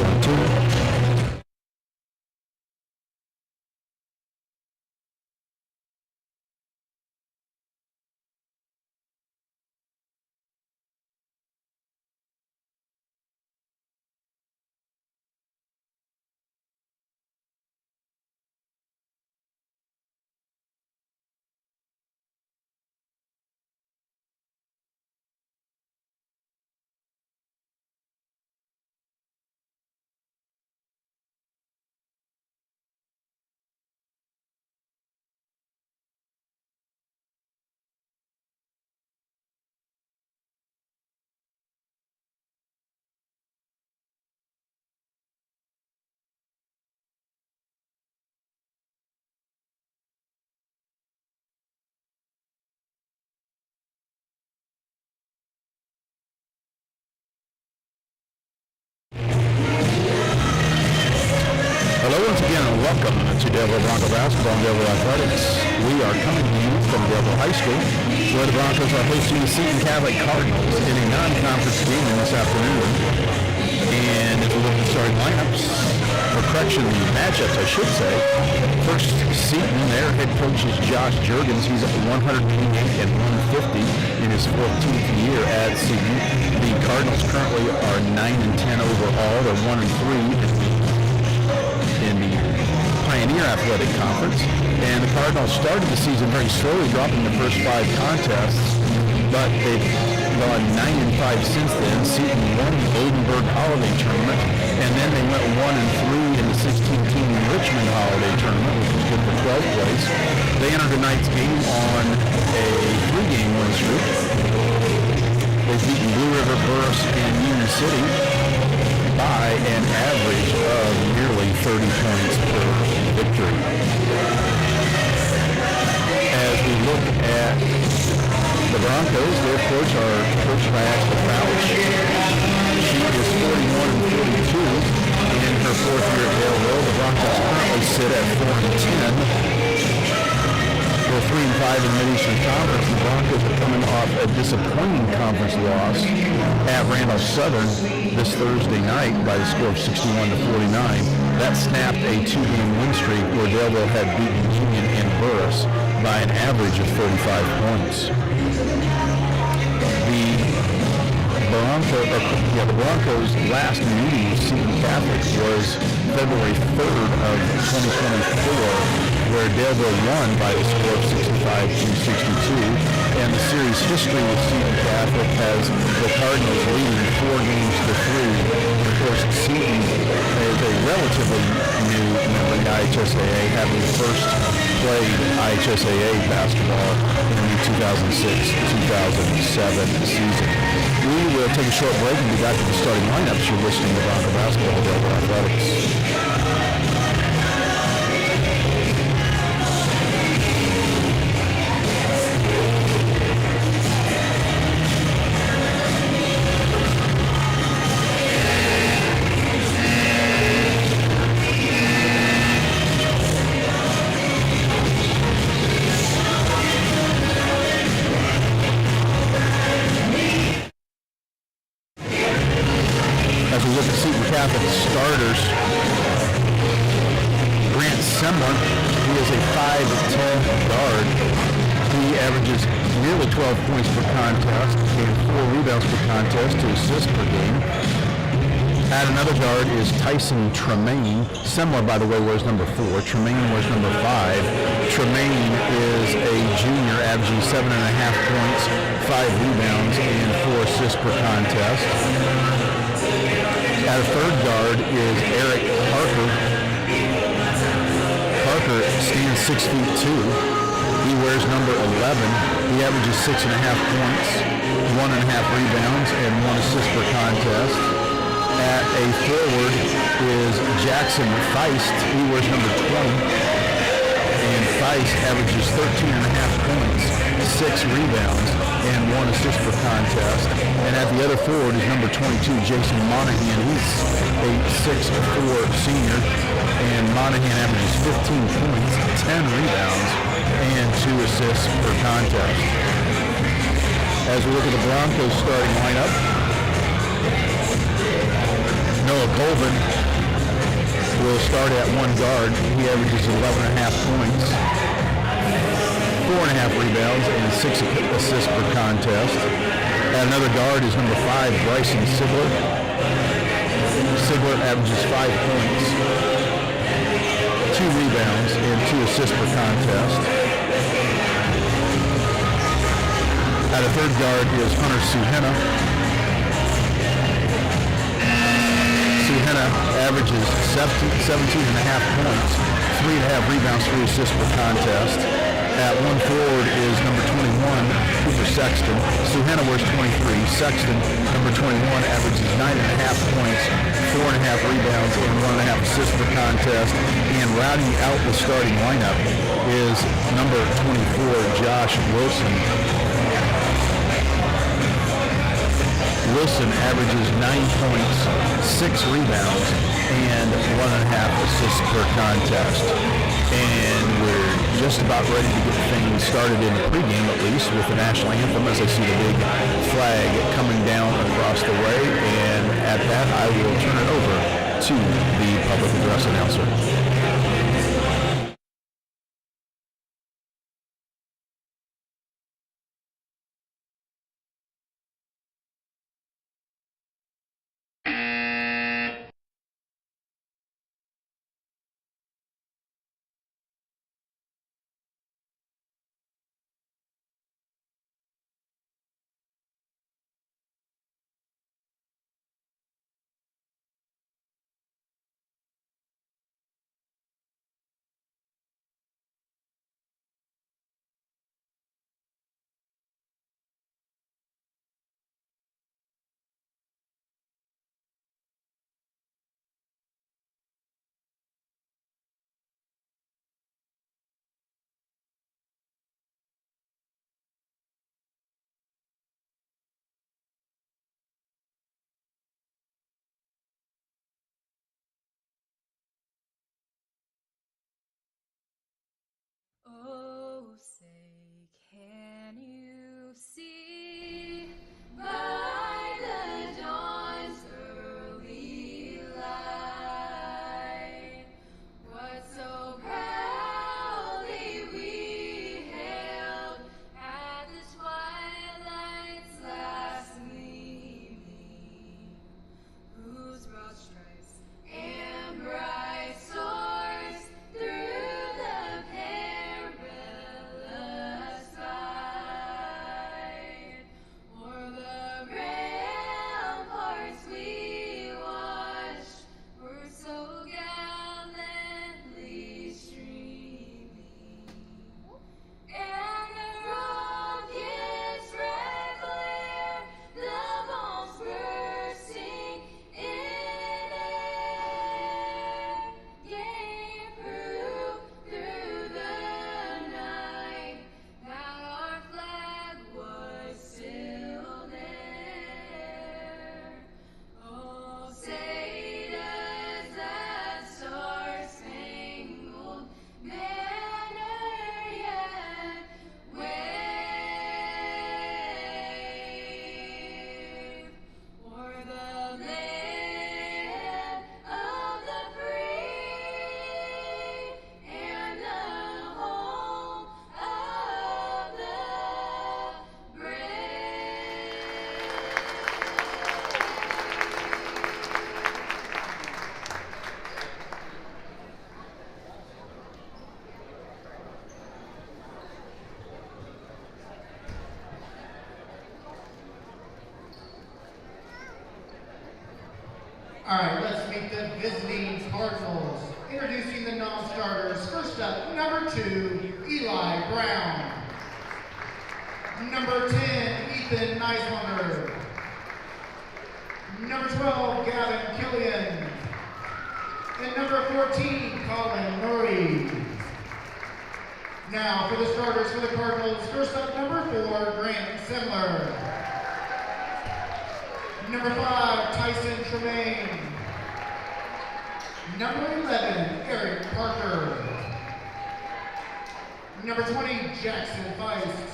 1-2. Hello once again and welcome to Delaware Bronco Basketball and Delaware Athletics. We are coming to you from Delaware High School, where the Broncos are hosting the Seton Catholic Cardinals in a non-conference game this afternoon. And if we look at the starting lineups, or correction, the matchups I should say, first Seton, their head coach is Josh Juergens. He's at 188 and 150 in his 14th year at Seton. The Cardinals currently are 9-10 overall. They're 1-3 in the Pioneer Athletic Conference, and the Cardinals started the season very slowly, dropping the first 5 contests, but they've gone 9-5 since then. Seton won the Oldenburg Holiday Tournament, and then they went 1-3 in the 16-team Richmond Holiday Tournament, which was good for 12th place. They entered tonight's game on a 3-game win streak. They've beaten Blue River, Burris, and Union City by an average of nearly 30 points per victory. As we look at the Broncos, their coach are coached by Ashley Fouch. She is 41-42 in her 4th year at Daleville. The Broncos currently sit at 4-10. They're 3-5 in the Mid-Eastern Conference. The Broncos are coming off a disappointing conference loss at Randolph Southern this Thursday night by the score of 61-49. That snapped a 2-game win streak where Daleville had beaten Union and Burris by an average of 35 points. The Broncos' last meeting with Seton Catholic was February 3rd of 2024, where Daleville won by the score of 65-62. And the series history with Seton Catholic has the Cardinals leading 4 games to 3. Of course, Seton is a relatively new member of the IHSAA, having first played IHSAA basketball in the 2006-2007 season. We will take a short break and be back to the starting lineups. You're listening to Bronco Basketball with Delaware Athletics. As we look at Seton Catholic starters, Grant Semler, he is a 5'10" guard. He averages nearly 12 points per contest and 4 rebounds per contest, 2 assists per game. At another guard is Tyson Tremaine. Semler, by the way, wears number 4. Tremaine wears number 5. Tremaine is a junior, averaging 7.5 points, 5 rebounds, and 4 assists per contest. At a third guard is Eric Parker. Parker stands 6'2". He wears number 11. He averages 6.5 points, 1.5 rebounds, and 1 assist per contest. At a forward is Jackson Feist. He wears number 20. And Feist averages 13.5 points, 6 rebounds, and 1 assist per contest. And at the other forward is number 22, Jason Monahan. He's a 6'4" senior, and Monahan averages 15 points, 10 rebounds, and 2 assists per contest. As we look at the Broncos starting lineup, Noah Colvin will start at one guard. He averages 11.5 points, 4.5 rebounds, and 6 assists per contest. At another guard is number 5, Bryson Sigler. Sigler averages 5 points, 2 rebounds, and 2 assists per contest. At a third guard is Hunter Suhena. Suhena averages 17.5 points, 3.5 rebounds, 3 assists per contest. At one forward is number 21, Cooper Sexton. Suhena wears 23. Sexton, number 21, averages 9.5 points, 4.5 rebounds, and 1.5 assists per contest. And rounding out the starting lineup is number 24, Josh Wilson. Wilson averages 9 points, 6 rebounds, and 1.5 assists per contest. And we're just about ready to get things started in the pregame, at least, with the national anthem, as I see the big flag coming down across the way. And at that, I will turn it over to the public address announcer. Oh, say, can you see by the dawn's early light what so proudly we hailed at the twilight's last gleaming, whose broad stripes and bright swords through the perilous fight, o'er the ramparts we watched were so gallantly streaming, and the rocket's red glare, the bombs bursting in air, gave proof through the night that our flag was still there. Oh, say does that star-spangled banner yet wave o'er the land of the free and the home of the brave? All right, let's meet the visiting Cardinals. Introducing the non-starters. First up, number 2, Eli Brown. Number 10, Ethan Neiswanger. Number 12, Gavin Killian. And number 14, Colin Murray. Now for the starters for the Cardinals. First up, number 4, Grant Semler. Number 5, Tyson Tremaine. Number 11, Eric Parker. Number 20, Jackson Feist.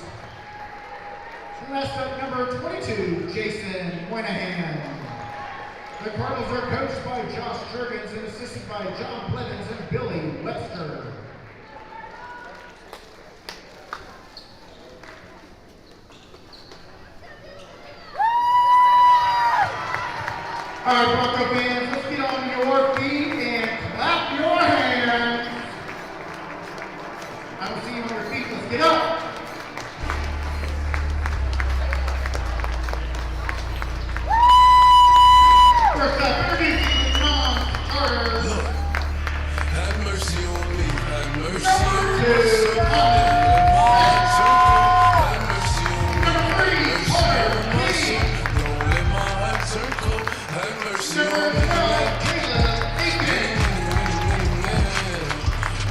Last up, number 22, Jason Moynihan. The Cardinals are coached by Josh Jurgens and assisted by John Blevins and Billy Webster. All right, Bronco fans, let's get on your feet and clap your hands. I don't see you on your feet. Let's get up. First up, introducing the non-starters. Have mercy on me, have mercy Number on 2, Thomas. Have mercy on me, Number 3, Carter King. don't let my heart turn cold. Have mercy Number on 12, me. Caleb Aiken.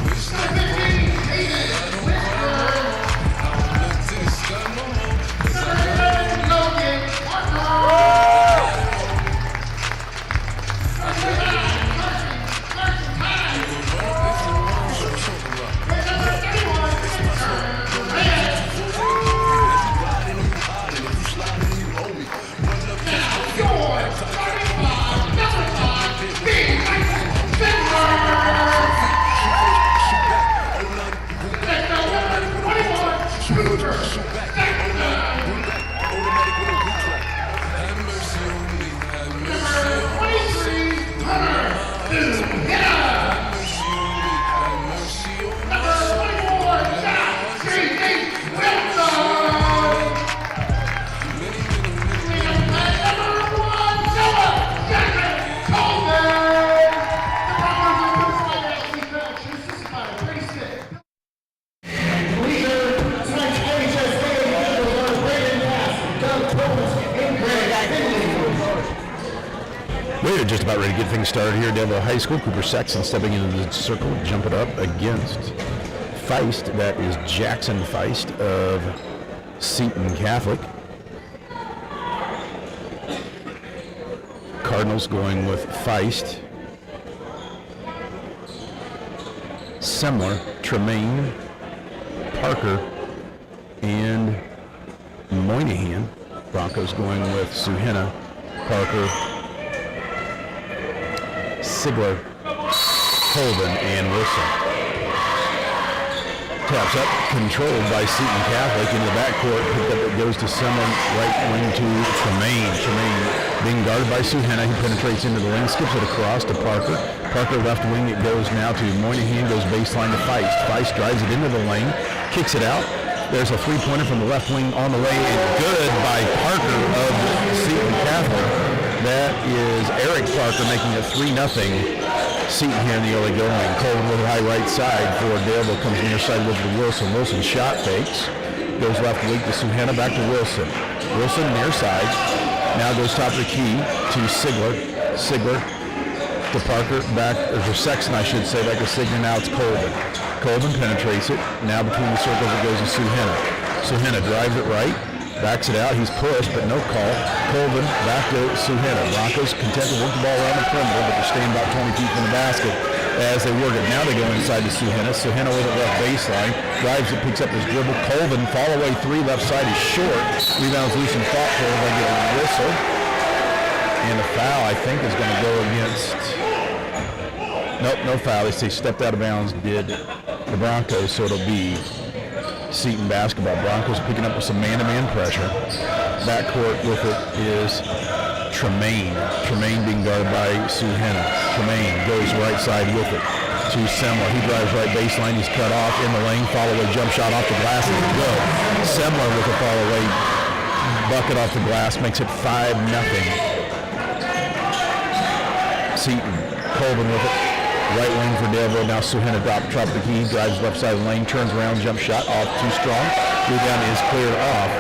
Wish Number that 15, Hayden Whitmer. I don't look to the sky no more. 'Cause I Number got 11, Logan Parker. Number 9, Carson Time. And number 31, Victor Durant. Now, your starting five, number 5, Big Michael Finler. Next up, number 21, Cooper Sexton. have mercy on me, have mercy Number 23, Hunter Duhetta. have mercy on me. Number 24, Josh J.D. Wilson. And number 1, Noah Jackson Coleman. The Broncos are coached by Ashley Felch, assisted by Brady Smith. Leader, tonight's NHS game are Brandon Bass, Doug Thomas, and Greg Finley. We're just about ready to get things started here at Delaware High School. Cooper Sexton stepping into the circle, jumping up against Feist. That is Jackson Feist of Seton Catholic. Cardinals going with Feist. Semler, Tremaine, Parker, and Moynihan. Broncos going with Suhenna, Parker, Sigler, Colvin, and Wilson. Taps up, controlled by Seton Catholic into the backcourt. Picked up, it goes to Semler, right wing to Tremaine. Tremaine being guarded by Suhenna. He penetrates into the lane, skips it across to Parker. Parker left wing, it goes now to Moynihan, goes baseline to Feist. Feist drives it into the lane, kicks it out. There's a three-pointer from the left wing on the way, and good by Parker of Seton Catholic. That is Eric Parker making it 3-0 Seton here in the early going. Colvin with the high right side for Daleville, comes near side over to Wilson. Wilson shot fakes, goes left wing to Suhenna, back to Wilson. Wilson near side, now goes top of the key to Sigler. Sigler to Parker, back, or for Sexton I should say, back to Sigler, now it's Colvin. Colvin penetrates it, now between the circles it goes to Suhenna. Suhenna drives it right, backs it out, he's pushed, but no call. Colvin back to Suhenna. Broncos content to work the ball around the perimeter, but they're staying about 20 feet from the basket as they work it. Now they go inside to Suhenna. Suhenna with it left baseline, drives it, picks up his dribble. Colvin, fall away three, left side is short. Rebounds loose and thoughtful. They get a whistle. And the foul, I think, is going to go against... Nope, no foul. They say stepped out of bounds, did the Broncos, so it'll be Seton basketball. Broncos picking up with some man-to-man pressure. Backcourt with it is Tremaine. Tremaine being guarded by Suhenna. Tremaine goes right side with it to Semler. He drives right baseline. He's cut off in the lane. Follow-away jump shot off the glass. And good. Semler with a follow-away bucket off the glass makes it 5-0. Seton. Colvin with it. Right wing for Daleville. Now Suhenna top of the key. Drives left side of the lane. Turns around. Jump shot off too strong. Rebound is cleared off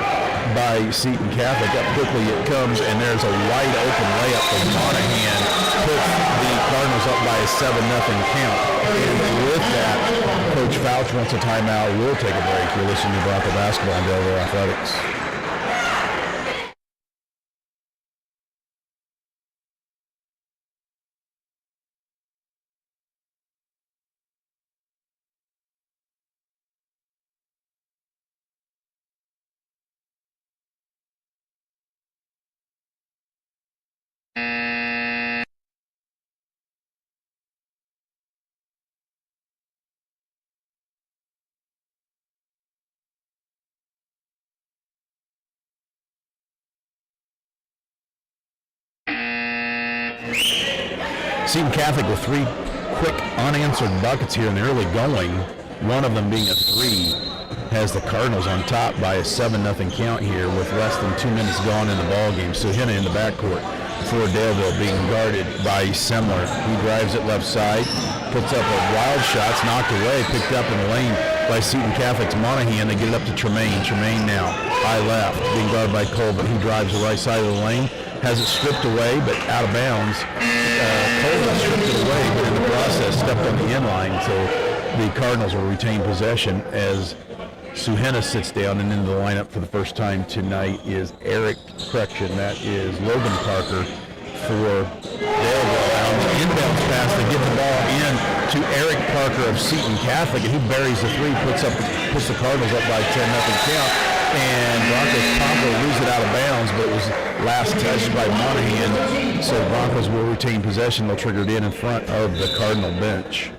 by Seton Catholic. Up quickly it comes, and there's a wide open layup from Monahan. Puts the Cardinals up by a 7-0 count. And with that, Coach Fouch wants a timeout. We'll take a break. You're listening to Bronco Basketball on Delaware Athletics. Seton Catholic with 3 quick unanswered buckets here in the early going, one of them being a 3, has the Cardinals on top by a 7-0 count here with less than 2 minutes gone in the ball game. So Henna in the backcourt for Daleville being guarded by Semler. He drives it left side, puts up a wild shot, it's knocked away, picked up in the lane by Seton Catholic's Monahan. They get it up to Tremaine. Tremaine now, high left, being guarded by Colvin. He drives the right side of the lane, has it stripped away, but out of bounds. Colvin stripped it away, but in the process stepped on the inline, so the Cardinals will retain possession as Suhenna sits down, and into the lineup for the first time tonight is Eric, that is Logan Parker for Daleville. Inbounds pass, they get the ball in to Eric Parker of Seton Catholic, and he buries the 3, puts the Cardinals up by 10-0 count, and Broncos promptly lose it out of bounds, but it was last touched by Monahan, so Broncos will retain possession. They'll trigger it in front of the Cardinal bench.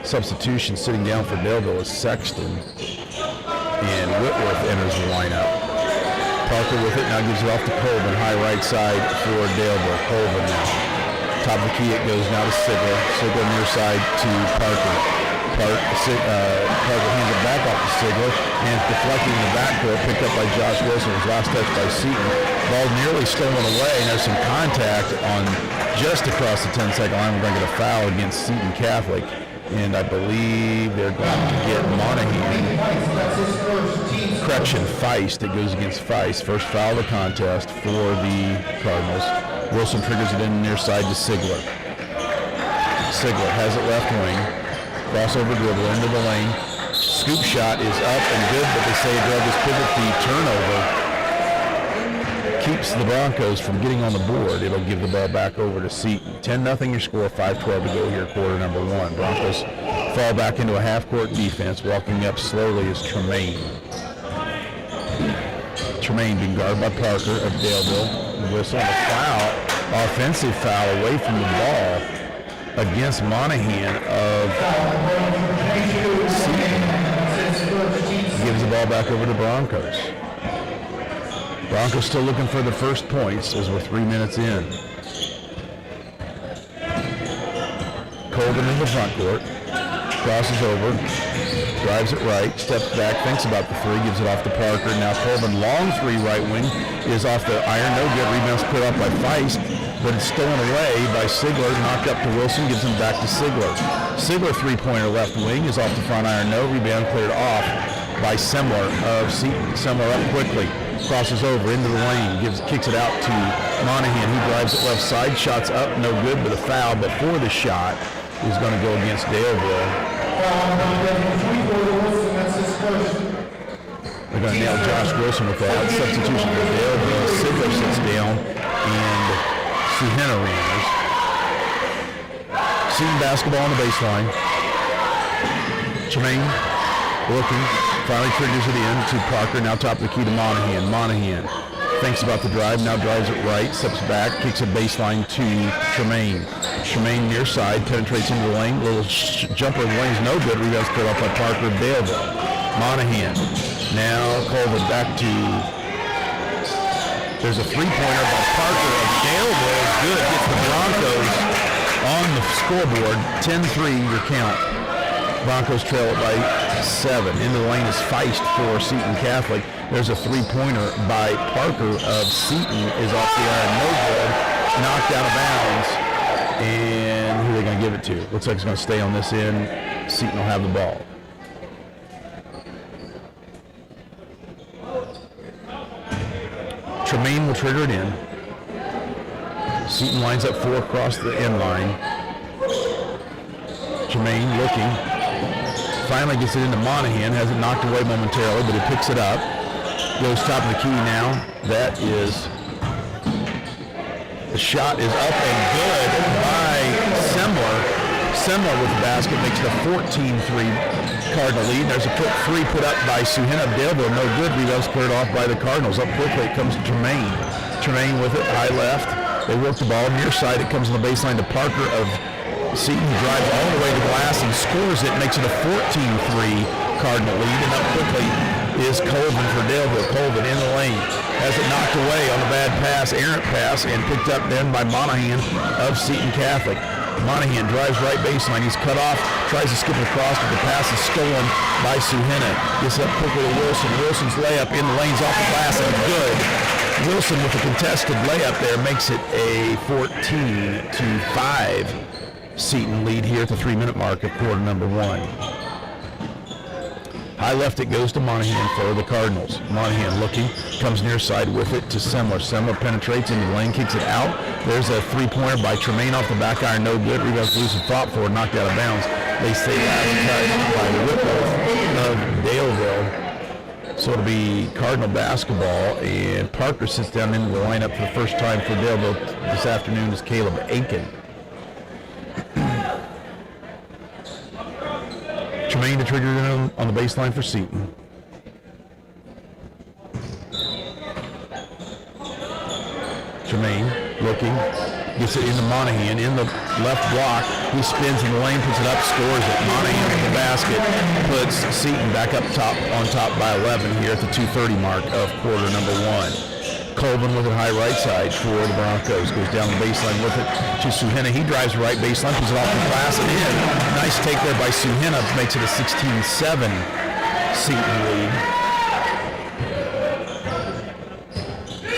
Substitution sitting down for Daleville is Sexton, and Whitworth enters the lineup. Parker with it, now gives it off to Colvin, high right side for Daleville. Colvin now. Top of the key, it goes now to Sigler. Sigler near side to Parker. Parker hands it back off to Sigler, and deflecting in the backcourt, picked up by Josh Wilson, was last touched by Seton. Ball nearly stolen away, and there's some contact on just across the 10-second line. We're going to get a foul against Seton Catholic. And I believe they're going to get Monahan. Correction, Feist. It goes against Feist. First foul of the contest for the Cardinals. Wilson triggers it in near side to Sigler. Sigler has it left wing. Crossover dribble into the lane. Scoop shot is up and good, but they say Douglas pivot the turnover keeps the Broncos from getting on the board. It'll give the ball back over to Seton. 10-0 your score, 5:12 to go here, quarter number 1. Broncos fall back into a half-court defense. Walking up slowly is Tremaine. Tremaine being guarded by Parker of Daleville. The whistle and a foul, offensive foul away from the ball against Monahan of Seton. Gives the ball back over to Broncos. Broncos still looking for the first points as we're 3 minutes in. Colvin in the front court, crosses over, drives it right, steps back, thinks about the 3, gives it off to Parker. Now Colvin, long 3 right wing, is off the iron, no good. Rebounds put up by Feist, but it's stolen away by Sigler, knocked up to Wilson, gives him back to Sigler. Sigler 3-pointer left wing is off the front iron, no rebound, cleared off by Semler of Seton. Semler up quickly. Crosses over into the lane, kicks it out to Monahan. He drives it left side, shots up, no good, but a foul before the shot is going to go against Daleville. They're going to nail Josh Wilson with that. Substitution for Daleville. Sigler sits down, and Suhenna enters. Seton basketball on the baseline. Tremaine looking. Finally triggers it in to Parker, now top of the key to Monahan. Monahan thinks about the drive, now drives it right, steps back, kicks a baseline to Tremaine. Tremaine near side, penetrates into the lane, little jumper in the lane is no good, rebounds put off by Parker of Daleville. Monahan, now Colvin back to, there's a 3-pointer by Parker of Daleville, good, gets the Broncos on the scoreboard, 10-3 your count. Broncos trail it by 7. Into the lane is Feist for Seton Catholic. There's a 3-pointer by Parker of Seton, is off the iron, no good, knocked out of bounds. And who are they going to give it to? Looks like it's going to stay on this end. Seton will have the ball. Tremaine will trigger it in. Seton lines up 4 across the end line. Tremaine looking. Finally gets it into Monahan, has it knocked away momentarily, but he picks it up. Goes top of the key now. That is, the shot is up and good by Semler. Semler with the basket makes the 14-3 Cardinal lead. There's a 3 put up by Suhenna of Daleville, no good. Rebounds cleared off by the Cardinals. Up quickly, it comes to Tremaine. Tremaine with it, high left. They work the ball near side. It comes on the baseline to Parker of Seton, drives all the way to the glass and scores it, makes it a 14-3 Cardinal lead, and up quickly is Colvin for Daleville. Colvin in the lane, has it knocked away on the bad pass, errant pass, and picked up then by Monahan of Seton Catholic. Monahan drives right baseline. He's cut off, tries to skip across, but the pass is stolen by Suhena. Gets up quickly to Wilson. Wilson's layup in the lanes off the glass and good. Wilson with a contested layup there makes it a 14-5 Seton lead here at the 3-minute mark of quarter number 1. High left it goes to Monahan for the Cardinals. Monahan looking, comes near side with it to Semler. Semler penetrates into the lane, kicks it out. There's a three-pointer by Tremaine off the back iron, no good. Rebounds loose and fought for, knocked out of bounds. They say that by Whipple of Daleville. So it'll be Cardinal basketball, and Parker sits down into the lineup for the first time for Daleville this afternoon is Caleb Aiken. Tremaine to trigger on the baseline for Seton. Tremaine looking, gets it into Monahan in the left block. He spins in the lane, puts it up, scores it. Monahan with the basket puts Seton back up top on top by 11 here at the 2:30 mark of quarter number 1. Colvin with it high right side for the Broncos. Goes down the baseline with it to Suhena. He drives right baseline, puts it off the glass and in. Nice take there by Suhena. Makes it a 16-7 Seton lead.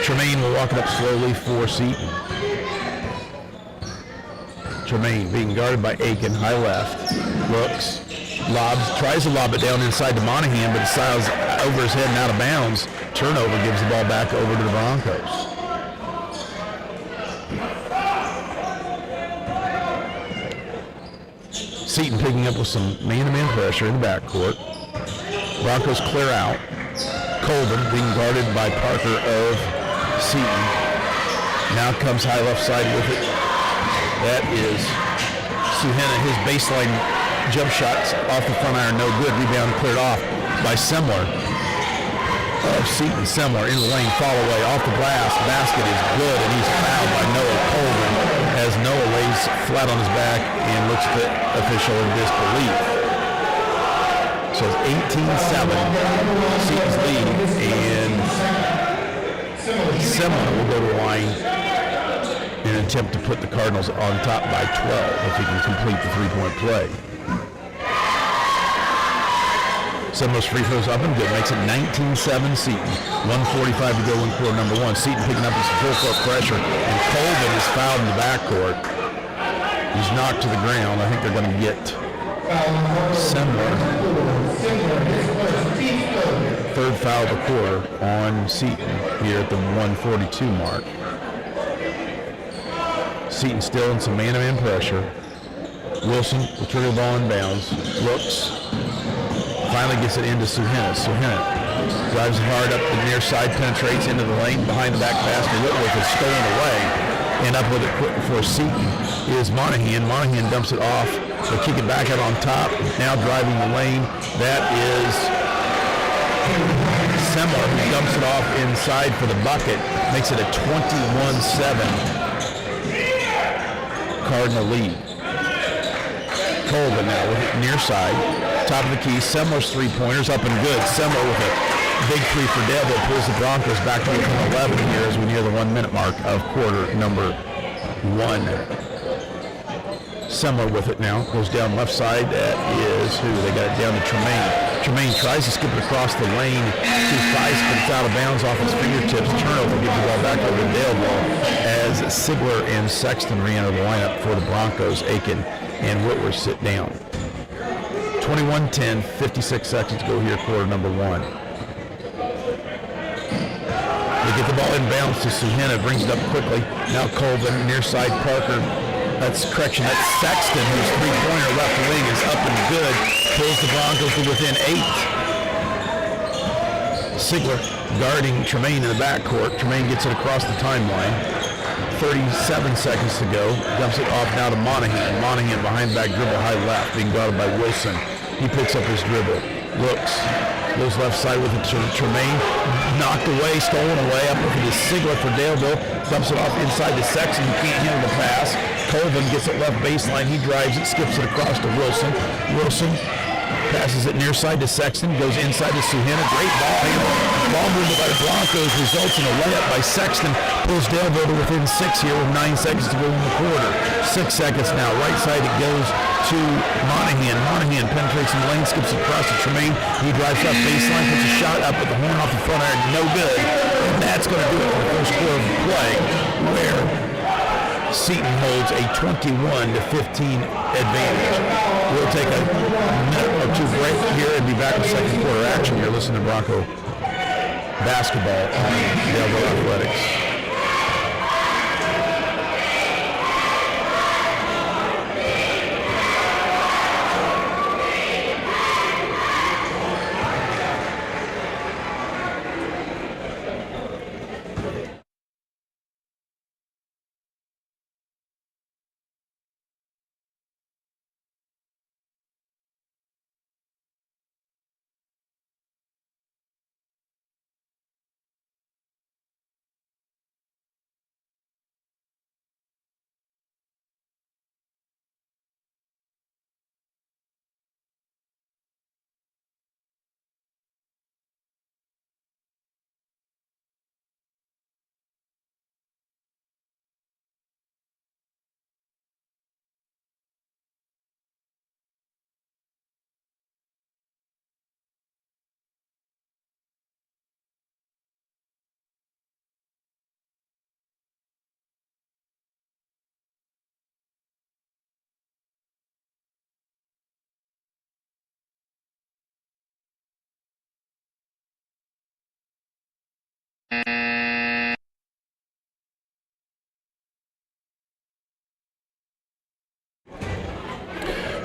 Tremaine will walk it up slowly for Seton. Tremaine being guarded by Aiken, high left. Looks, lobs, tries to lob it down inside to Monahan, but it sails over his head and out of bounds. Turnover gives the ball back over to the Broncos. Seton picking up with some man-to-man pressure in the backcourt. Broncos clear out. Colvin being guarded by Parker of Seton. Now comes high left side with it. That is Suhena. His baseline jump shots off the front iron, no good. Rebound cleared off by Semler of Seton. Semler in the lane, fall away, off the glass. Basket is good, and he's fouled by Noah Colvin as Noah lays flat on his back and looks at the official in disbelief. So it's 18-7, Seton's lead, and Semler will go to the line in an attempt to put the Cardinals on top by 12 if he can complete the three-point play. Semler's free throws up and good, makes it 19-7 Seton. 1:45 to go in quarter number 1. Seton picking up his full-court pressure, and Colvin is fouled in the backcourt. He's knocked to the ground. I think they're going to get Semler. Third foul of the quarter on Seton here at the 1:42 mark. Seton still in some man-to-man pressure. Wilson will trigger the ball in bounds. Looks. Finally gets it into Suhena. Suhena drives it hard up the near side, penetrates into the lane behind the back basket. Whitworth is stolen away. And up with it quick for Seton is Monahan. Monahan dumps it off. They'll kick it back out on top. Now driving the lane. That is Semler, who dumps it off inside for the bucket. Makes it a 21-7 Cardinal lead. Colvin now with it near side. Top of the key. Semler's three-pointers up and good. Semler with a big three for Daleville pulls the Broncos back to within 11 here as we near the 1-minute mark of quarter number 1. Semler with it now. Goes down left side. That is who? They got it down to Tremaine. Tremaine tries to skip it across the lane. Too fast, but it's out of bounds off his fingertips. Turnover gives the ball back over to Daleville as Sigler and Sexton re-enter the lineup for the Broncos. Aiken and Whitworth sit down. 21-10, 56 seconds to go here, quarter number 1. They get the ball inbounds to Suhena, brings it up quickly. Now Colvin, near side Parker. That's Sexton, whose three-pointer left wing is up and good. Pulls the Broncos to within 8. Sigler guarding Tremaine in the backcourt. Tremaine gets it across the timeline. 37 seconds to go. Dumps it off now to Monahan. Monahan behind back dribble, high left, being guarded by Wilson. He picks up his dribble. Looks. Goes left side with it to Tremaine. Knocked away, stolen away. Up with it is Sigler for Daleville. Dumps it off inside to Sexton. He can't handle the pass. Colvin gets it left baseline. He drives it, skips it across to Wilson. Wilson Passes it near side to Sexton. Goes inside to Suhina. Great ball handle. Ball movement by the Broncos results in a layup by Sexton. Pulls Daleville to within 6 here with 9 seconds to go in the quarter. 6 seconds now. Right side it goes to Monahan. Monahan penetrates in the lane, skips across to Tremaine. He drives up baseline, puts a shot up with the horn off the front iron. No good. And that's going to do it for the first quarter of the play, where Seton holds a 21-15 advantage. We'll take a minute or two break here and be back in second quarter action. You're listening to Bronco basketball on Daleville Athletics.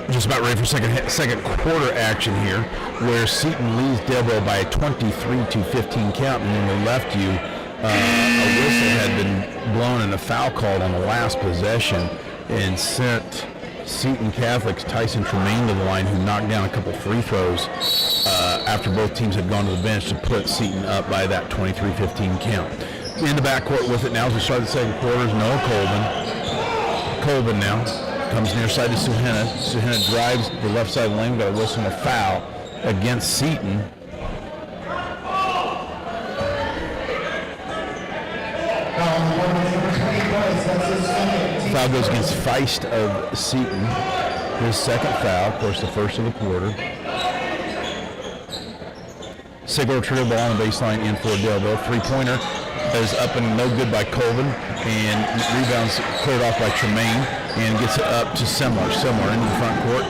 Just about ready for second quarter action here, where Seton leads Daleville by a 23-15 count. And when we left you, a whistle had been blown and a foul called on the last possession and sent Seton Catholic's Tyson Tremaine to the line, who knocked down a couple free throws after both teams had gone to the bench to put Seton up by that 23-15 count. In the backcourt with it now as we start the second quarter is Noah Colvin. Colvin now comes near side to Suhina. Suhina drives the left side of the lane. We've got a whistle and a foul against Seton. Foul goes against Feist of Seton. His second foul, of course, the first of the quarter. Sigler trigger ball on the baseline in for Daleville. Three-pointer is up and no good by Colvin, and rebounds cleared off by Tremaine, and gets it up to Semler. Semler into the front court,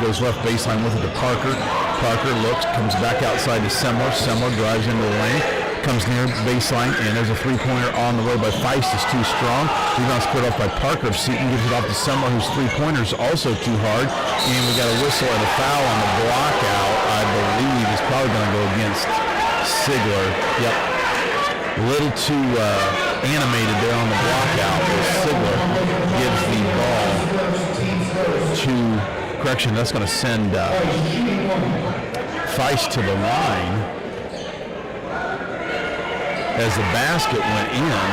goes left baseline with it to Parker. Parker looks, comes back outside to Semler. Semler drives into the lane, comes near baseline, and there's a three-pointer on the way by Feist. Is too strong. Rebounds cleared off by Parker of Seton, gives it off to Semler, whose three-pointer is also too hard, and we got a whistle and a foul on the block out. I believe is probably going to go against Sigler. Yep. A little too animated there on the block out. Sigler gives the ball to, correction, that's going to send Feist to the line as the basket went in,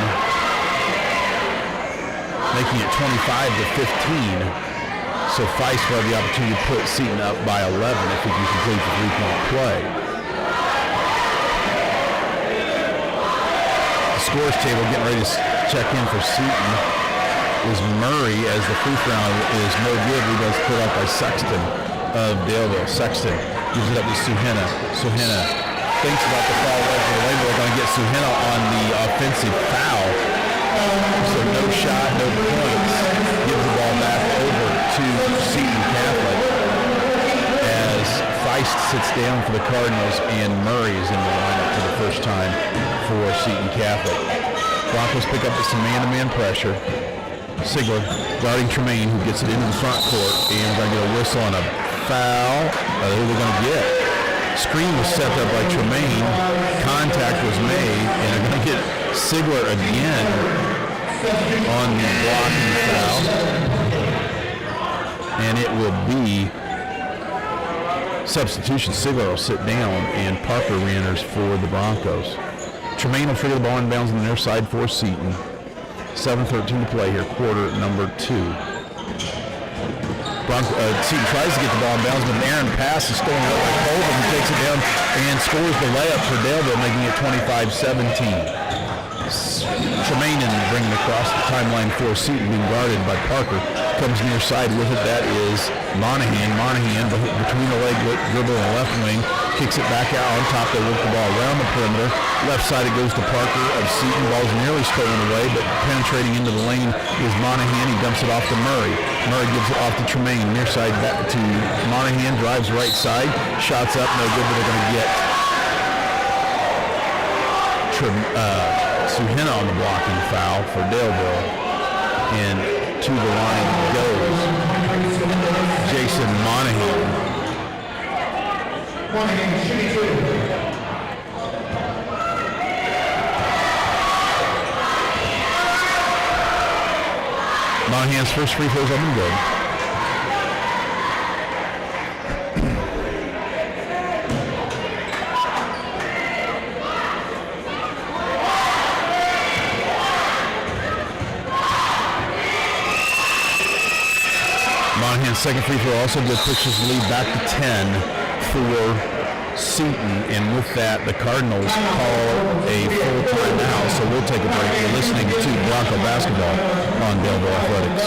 making it 25-15. So Feist will have the opportunity to put Seton up by 11 if he can complete the three-point play. The scores table getting ready to check in for Seton is Murray, as the free throw is no good. Rebounds put up by Sexton of Daleville. Sexton gives it up to Suhina. Suhina thinks about the foul right for the way, but we're going to get Suhina on the offensive foul. So no shot, no points. Gives the ball back over to Seton Catholic as Feist sits down for the Cardinals and Murray is in the lineup for the first time for Seton Catholic. Broncos pick up some man-to-man pressure. Sigler guarding Tremaine, who gets it into the front court, and we're going to get a whistle on a foul. Who are they going to get? Screen was set up by Tremaine. Contact was made, and they're going to get Sigler again on the blocking foul. And it will be substitution. Sigler will sit down, and Parker re-enters for the Broncos. Tremaine will trigger the ball inbounds on the near side for Seton. 7:13 to play here, quarter number 2. Seton tries to get the ball in bounds, but an errant pass is stolen away by Colvin, who takes it down and scores the layup for Daleville, making it 25-17. Tremaine bringing across the timeline for Seton, being guarded by Parker. Comes near side with it. That is Monahan. Monahan between the leg dribble and the left wing. Kicks it back out on top. They work the ball around the perimeter. Left side it goes to Parker of Seton. Ball's nearly stolen away, but penetrating into the lane is Monahan. He dumps it off to Murray. Murray gives it off to Tremaine. Near side back to Monahan. Drives right side. Shots up. No good, but they're going to get Suhena on the blocking foul for Daleville, and to the line goes Jason Monahan. Monahan's first free throws up and good. Monahan's second free throw also good, pushes the lead back to 10 for Seton, and with that, the Cardinals call a full timeout, so we'll take a break. You're listening to Bronco Basketball on Daleville Athletics.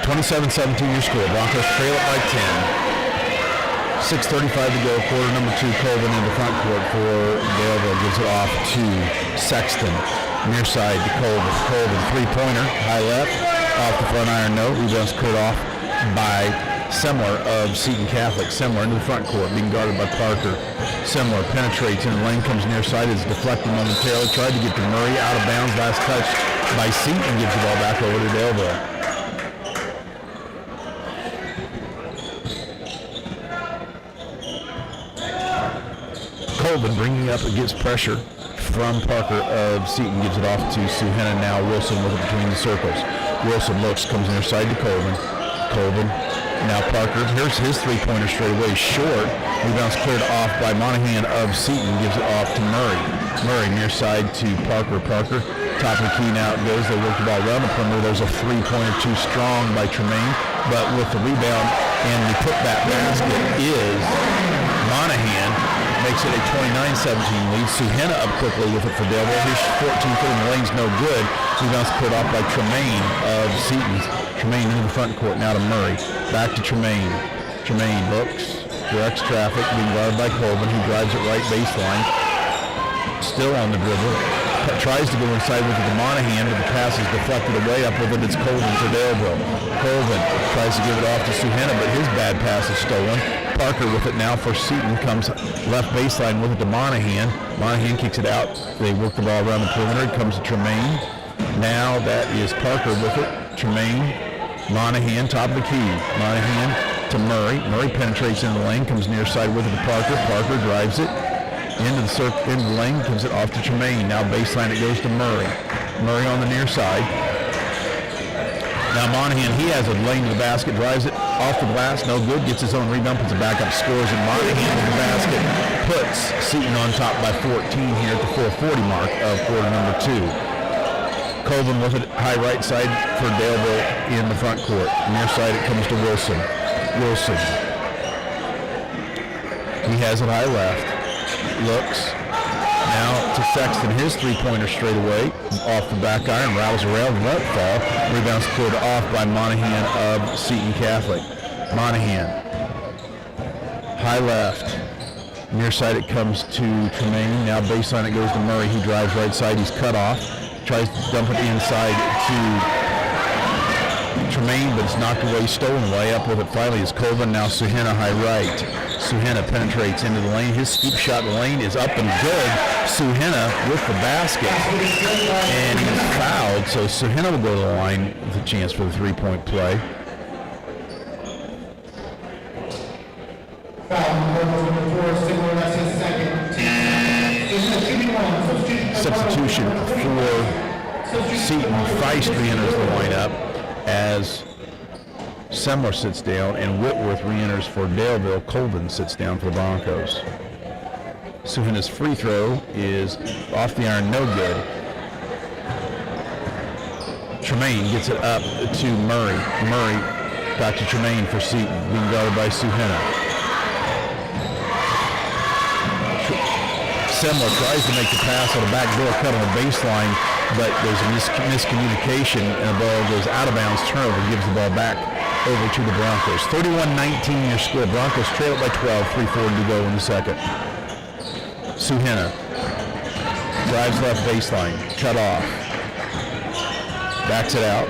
27-17 your score. Broncos trail it by 10. 6:35 to go. Quarter number 2. Colvin in the front court for Daleville. Gives it off to Sexton. Near side to Colvin. Colvin three-pointer. High left. Off the front iron. No. Rebounds cleared off by Semler of Seton Catholic. Semler into the front court. Being guarded by Parker. Semler penetrates in the lane. Comes near side. Is deflected momentarily. Tried to get to Murray. Out of bounds. Last touch by Seton. Gives the ball back over to Daleville. Colvin bringing up against pressure from Parker of Seton, gives it off to Suhena. Now Wilson with it between the circles. Wilson looks, comes near side to Colvin. Colvin, now Parker. Here's his three-pointer straight away, short. Rebounds cleared off by Monahan of Seton, gives it off to Murray. Murray near side to Parker. Parker, top of the key now it goes. They work the ball around the perimeter. There's a three-pointer too strong by Tremaine, but with the rebound and the putback basket is Monahan. Makes it a 29-17 lead. Suhena up quickly with it for Daleville. His 14-foot in the lane's no good. Rebounds put off by Tremaine of Seton. Tremaine into the front court. Now to Murray. Back to Tremaine. Tremaine looks, directs traffic, being guarded by Colvin, who drives it right baseline. Still on the dribble. Tries to go inside with it to Monahan, but the pass is deflected away. Up with it, it's Colvin for Daleville. Colvin tries to give it off to Suhena, but his bad pass is stolen. Parker with it now for Seton, comes left baseline with it to Monahan. Monahan kicks it out. They work the ball around the perimeter. It comes to Tremaine. Now that is Parker with it. Tremaine, Monahan, top of the key. Monahan to Murray. Murray penetrates into the lane, comes near side with it to Parker. Parker drives it into the lane, gives it off to Tremaine. Now baseline it goes to Murray. Murray on the near side. Now Monahan, he has a lane to the basket, drives it off the glass, no good, gets his own rebound, puts it back up, scores, and Monahan to the basket, puts Seton on top by 14 here at the 4:40 mark of quarter number 2. Colvin with it, high right side for Daleville in the front court. Near side it comes to Wilson. Wilson. He has it high left, looks, Now to Sexton, his three-pointer straight away, off the back iron, rattles around, won't fall. Rebounds cleared off by Monahan of Seton Catholic. Monahan, high left. Near side it comes to Tremaine. Now baseline it goes to Murray. He drives right side. He's cut off. Tries to dump it inside to Tremaine, but it's knocked away, stolen away. Up with it finally is Colvin. Now Suhena high right. Suhena penetrates into the lane. His scoop shot in the lane is up and good. Suhena with the basket. And he's fouled, so Suhena will go to the line with a chance for the three-point play. Substitution for Seton. Feist re-enters the lineup as Semler sits down and Whitworth re-enters for Daleville. Colvin sits down for the Broncos. Suhena's free throw is off the iron, no good. Tremaine gets it up to Murray. Murray back to Tremaine for Seton, being guarded by Suhena. Semler tries to make the pass on a backdoor cut on the baseline, but there's a miscommunication and the ball goes out of bounds. Turnover gives the ball back over to the Broncos. 31-19 your score. Broncos trail it by 12, 3:40 to go in the second. Suhena drives left baseline, cut off, backs it out,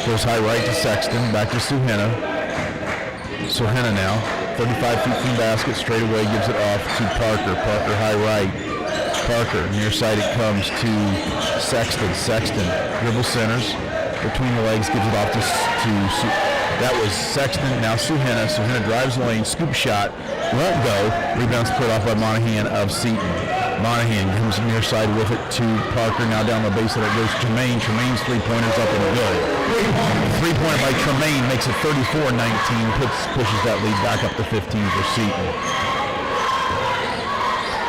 goes high right to Sexton, back to Suhena. Suhena now, 35 feet from the basket, straight away gives it off to Parker. Parker high right. Parker, near side it comes to Sexton. Sexton dribble centers between the legs, gives it off to that was Sexton. Now Suhena. Suhena drives the lane, scoop shot, won't go. Rebounds put off by Monahan of Seton. Monahan comes near side with it to Parker. Now down the baseline it goes to Tremaine. Tremaine's three-pointer's up and good. Three-pointer by Tremaine makes it 34-19. Pushes that lead back up to 15 for Seton.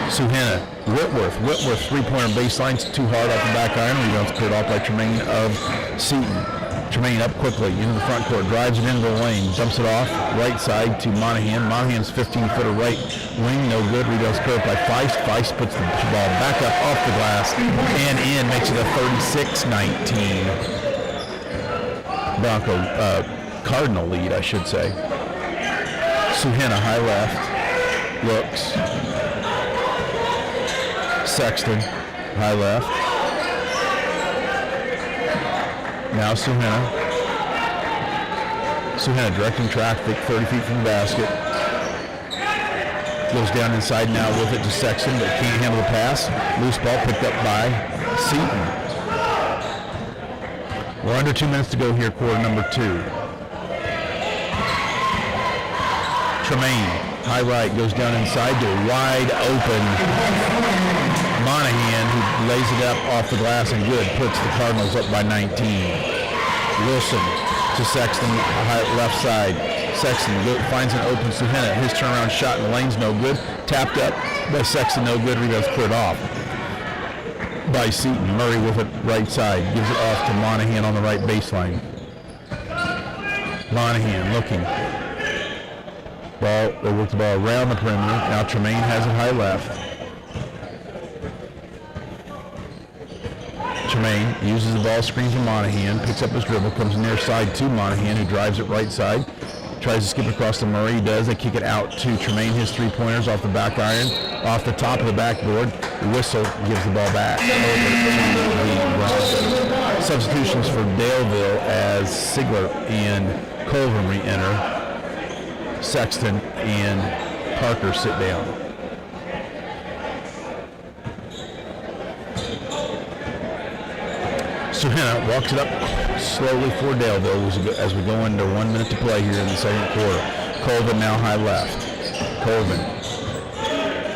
Suhena, Whitworth three-pointer baseline's too hard off the back iron. Rebounds cleared off by Tremaine of Seton. Tremaine up quickly into the front court, drives it into the lane, dumps it off right side to Monahan. Monahan's 15-footer right wing, no good. Rebounds cleared by Feist. Feist puts the ball back up off the glass and in, makes it a 36-19 Bronco Cardinal lead, I should say. Suhena high left, looks. Sexton, high left. Now Suhena. Suhena directing traffic 30 feet from the basket. Goes down inside now with it to Sexton, but can't handle the pass. Loose ball picked up by Seton. We're under 2 minutes to go here, quarter number 2. Tremaine, high right, goes down inside to a wide open Monahan, who lays it up off the glass and good, puts the Cardinals up by 19. Wilson to Sexton, left side. Sexton finds an open Suhena. His turnaround shot in the lane's no good. Tapped up by Sexton, no good. Rebounds cleared off by Seton. Murray with it right side. Gives it off to Monahan on the right baseline. Monahan looking. They work the ball around the perimeter. Now Tremaine has it high left. Tremaine uses the ball screen from Monahan, picks up his dribble, comes near side to Monahan, who drives it right side, tries to skip across to Murray. He does. They kick it out to Tremaine. His three-pointers off the back iron, off the top of the backboard. Whistle gives the ball back over to the Broncos. Substitutions for Daleville as Sigler and Colvin re-enter. Sexton and Parker sit down. Suhena walks it up slowly for Daleville as we go into 1 minute to play here in the second quarter. Colvin now high left. Colvin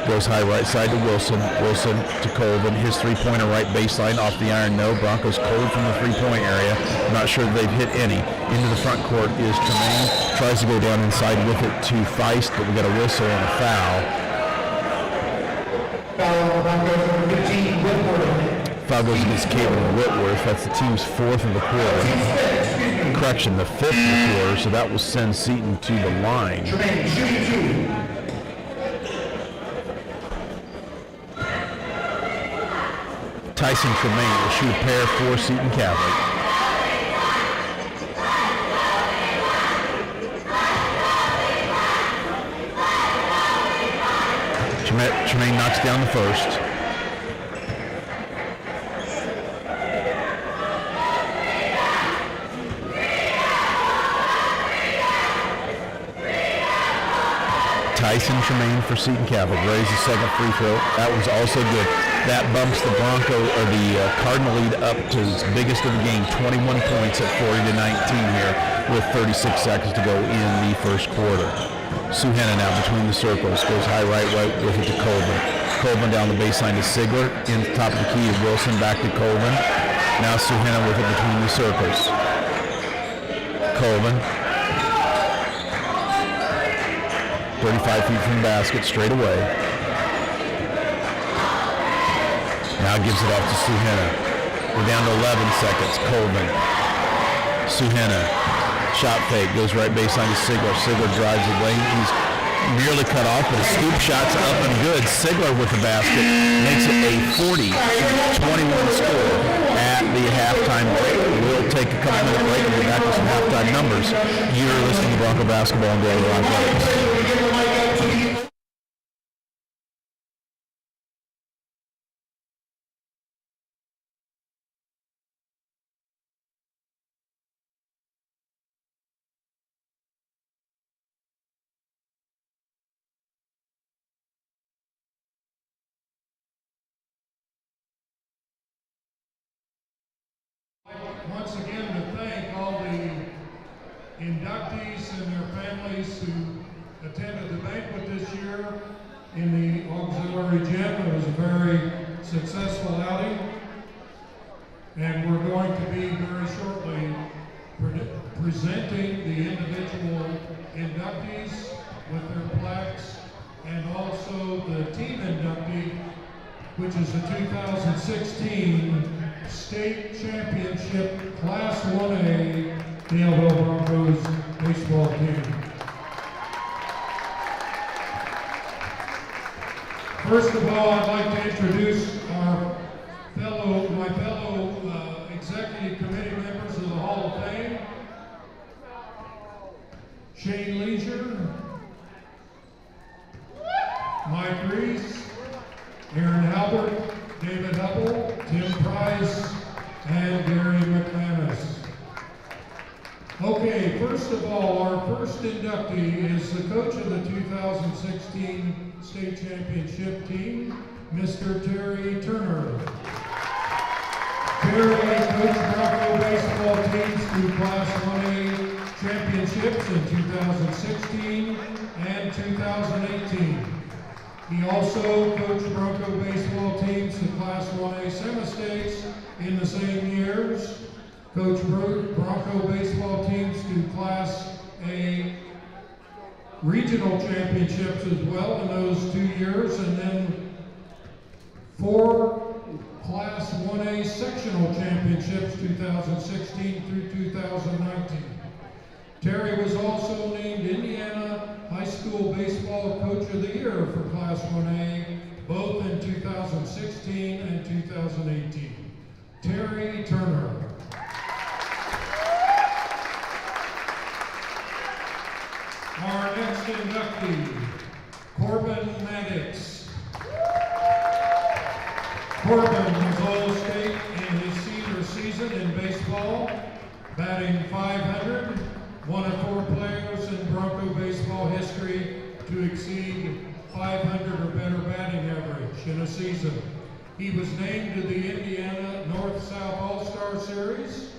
goes high right side to Wilson. Wilson to Colvin. His three-pointer right baseline off the iron. No. Broncos cold from the three-point area. I'm not sure they've hit any. Into the front court is Tremaine. Tries to go down inside with it to Feist, but we got a whistle and a foul. Foul on the Broncos, number 15, Whitworth. Foul goes against Caitlin Whitworth. That's the team's fourth of the quarter. Correction, the fifth of the quarter, so that will send Seton to the line. Tyson Tremaine will shoot a pair for Seton Catholic. Tremaine knocks down the first. Tyson Tremaine for Seton Catholic raised the second free throw. That was also good. That bumps the Cardinal lead up to its biggest of the game, 21 points at 40-19 here with 36 seconds to go in the first quarter. Suhanna now between the circles, goes high right with it to Colvin. Colvin down the baseline to Sigler, in the top of the key to Wilson, back to Colvin. Now Suhanna with it between the circles. Colvin. 35 feet from the basket, straight away. Now gives it off to Suhanna. We're down to 11 seconds. Colvin. Suhanna. Shot fake. Goes right baseline to Sigler. Sigler drives the lane. He's nearly cut off, but his scoop shot's up and good. Sigler with the basket makes it a 40-21 score at the halftime break. We'll take a couple minute break and get back to some halftime numbers. You're listening to Bronco Basketball and Daily Athletics. Once again to thank all the inductees and their families who attended the banquet this year in the auxiliary gym. It was a very successful outing, and we're going to be very shortly presenting the individual inductees with their plaques, and also the team inductee, which is the 2016 State Championship Class 1A Daleville Broncos baseball team. First of all, I'd like to introduce my fellow executive committee members of the Hall of Fame. Shane Leisure, Mike Reese, Aaron Halbert, David Hubble, Tim Price, and Gary McManus. Okay, first of all, our first inductee is the coach of the 2016 State Championship team, Mr. Terry Turner. Terry coached Bronco baseball teams through Class 1A championships in 2016 and 2018. He also coached Bronco baseball teams to Class 1A semi-states in the same years, coached Bronco baseball teams to Class A regional championships as well in those 2 years, and then 4 Class 1A sectional championships 2016 through 2019. Terry was also named Indiana High School Baseball Coach of the Year for Class 1A, both in 2016 and 2018. Terry Turner. Our next inductee, Corbin Maddox. Corbin was All-State in his senior season in baseball, batting .500, one of 4 players in Bronco baseball history to exceed .500 or better batting average in a season. He was named to the Indiana North-South All-Star Series.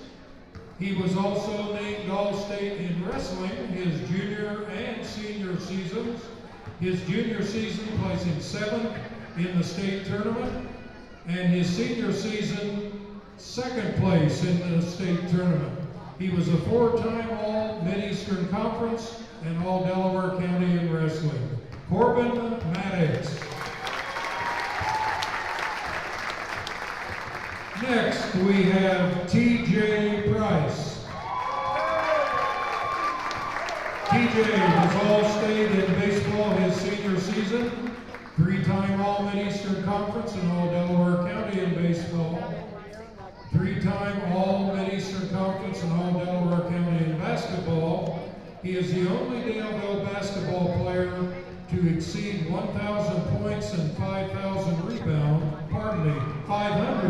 He was also named All-State in wrestling his junior and senior seasons. His junior season placing 7th in the state tournament, and his senior season 2nd place in the state tournament. He was a 4-time All-Mid-Eastern Conference and All-Delaware County in wrestling. Corbin Maddox. Next, we have T.J. Price. T.J. was All-State in baseball his senior season, 3-time All-Mid-Eastern Conference and All-Delaware County in baseball. baseball, three-time All-Mid-Eastern Conference and All-Delaware County in basketball. He is the only Daleville basketball player to exceed 1,000 points and 500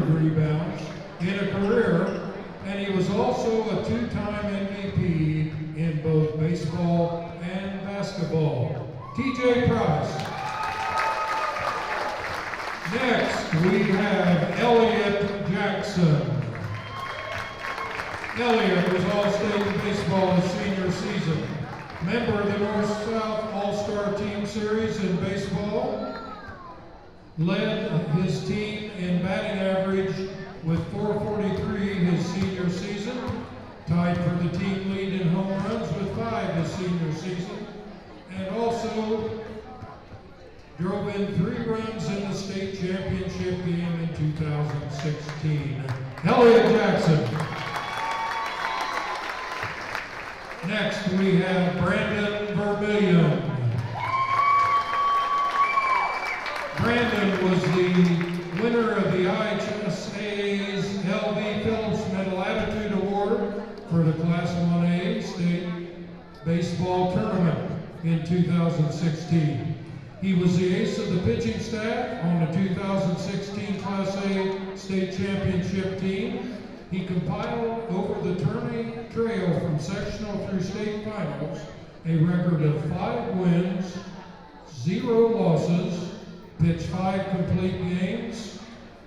rebounds in a career, and he was also a two-time MVP in both baseball and basketball. TJ Price. Next, we have Elliot Jackson. Elliot was All-State in baseball his senior season. Member of the North-South All-Star Team Series in baseball. Led his team in batting average with .443 his senior season. Tied for the team lead in home runs with 5 his senior season. And also drove in 3 runs in the state championship game in 2016. Elliot Jackson. Next, we have Brandon Vermillion. Brandon was the winner of the IHSA's L.V. Phillips Medal Attitude Award for the Class 1A State Baseball Tournament in 2016. He was the ace of the pitching staff on the 2016 Class A State Championship team. He compiled over the tourney trail from sectional through state finals a record of 5 wins, 0 losses, pitched 5 complete games,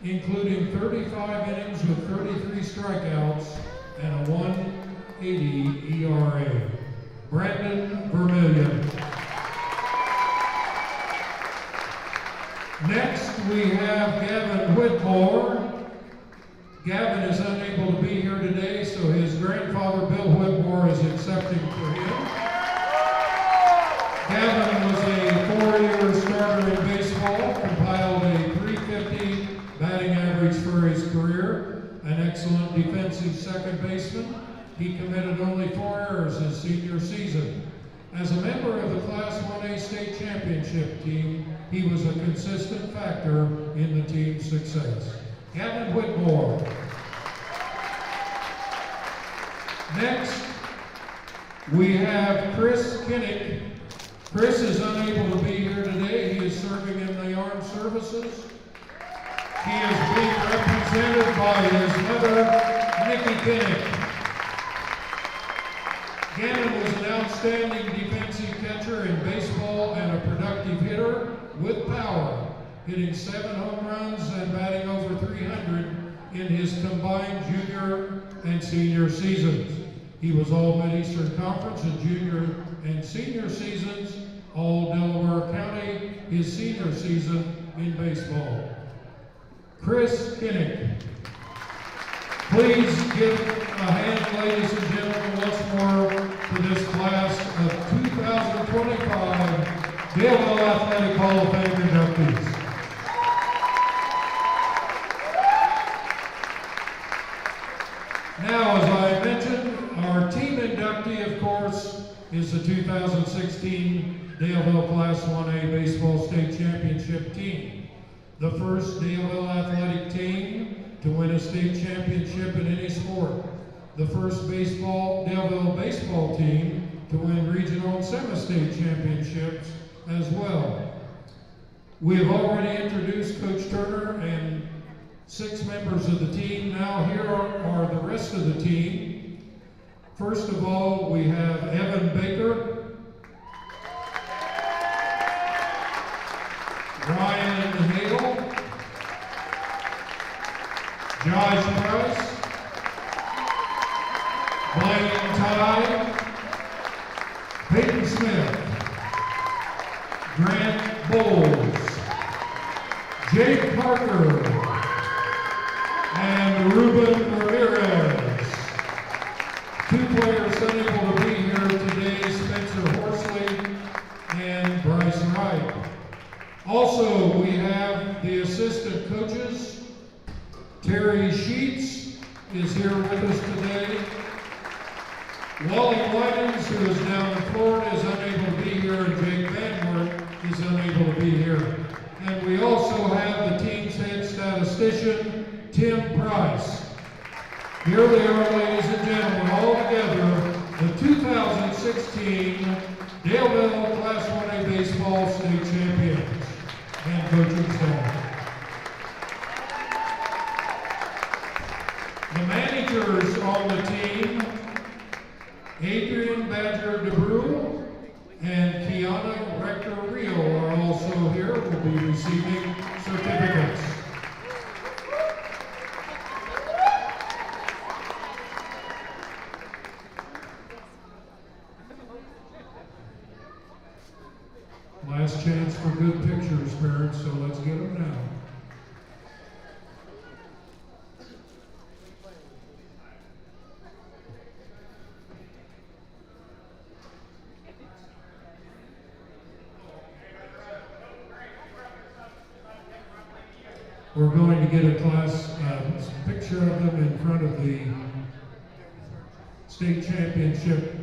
including 35 innings with 33 strikeouts and a 1.80 ERA. Brandon Vermillion. Next, we have Gavin Whitmore. Gavin is unable to be here today, so his grandfather, Bill Whitmore, is accepting for him. Gavin was a 4-year starter in baseball, compiled a .350 batting average for his career, an excellent defensive second baseman. He committed only 4 errors his senior season. As a member of the Class 1A State Championship team, he was a consistent factor in the team's success. Gavin Whitmore. Next, we have Chris Kinnick. Chris is unable to be here today. He is serving in the armed services. He is being represented by his mother, Nikki Kinnick. Gannon was an outstanding defensive catcher in baseball and a productive hitter with power, hitting 7 home runs and batting over .300 in his combined junior and senior seasons. He was all Mid-Eastern Conference in junior and senior seasons, all Delaware County his senior season in baseball. Chris Kinnick. Please give a hand, ladies and gentlemen, once more for this class of 2025 Daleville Athletic Hall of Fame inductees. Now, as I mentioned, our team inductee, of course, is the 2016 Daleville Class 1A Baseball State Championship team. The first Daleville athletic team to win a state championship in any sport. The first Daleville baseball team to win regional and semi-state championships as well. We have already introduced Coach Turner and 6 members of the team. Now here are the rest of the team. First of all, we have Evan Baker, Ryan Hale, Josh Price, Blaine Tye, Peyton Smith, Grant Bowles, Jake Parker, and Ruben Ramirez. 2 players unable to be here today, Spencer Horsley and Bryce Wright. Also, we have the assistant coaches. Terry Sheets is here with us today. Wally Winans, who is down in Florida, is unable to be here, and Jake Van Wert is unable to be here. And we also have the team's head statistician, Tim Here they are, ladies and gentlemen, all together, the 2016 Daleville Class 1A Baseball State Champions and coaching staff. The managers on the team, Adrian Badger DeBrew and Kiana Rector Rio are also here, will be receiving certificates. Last chance for good pictures, parents, so let's get them now. We're going to get a picture of them in front of the state championship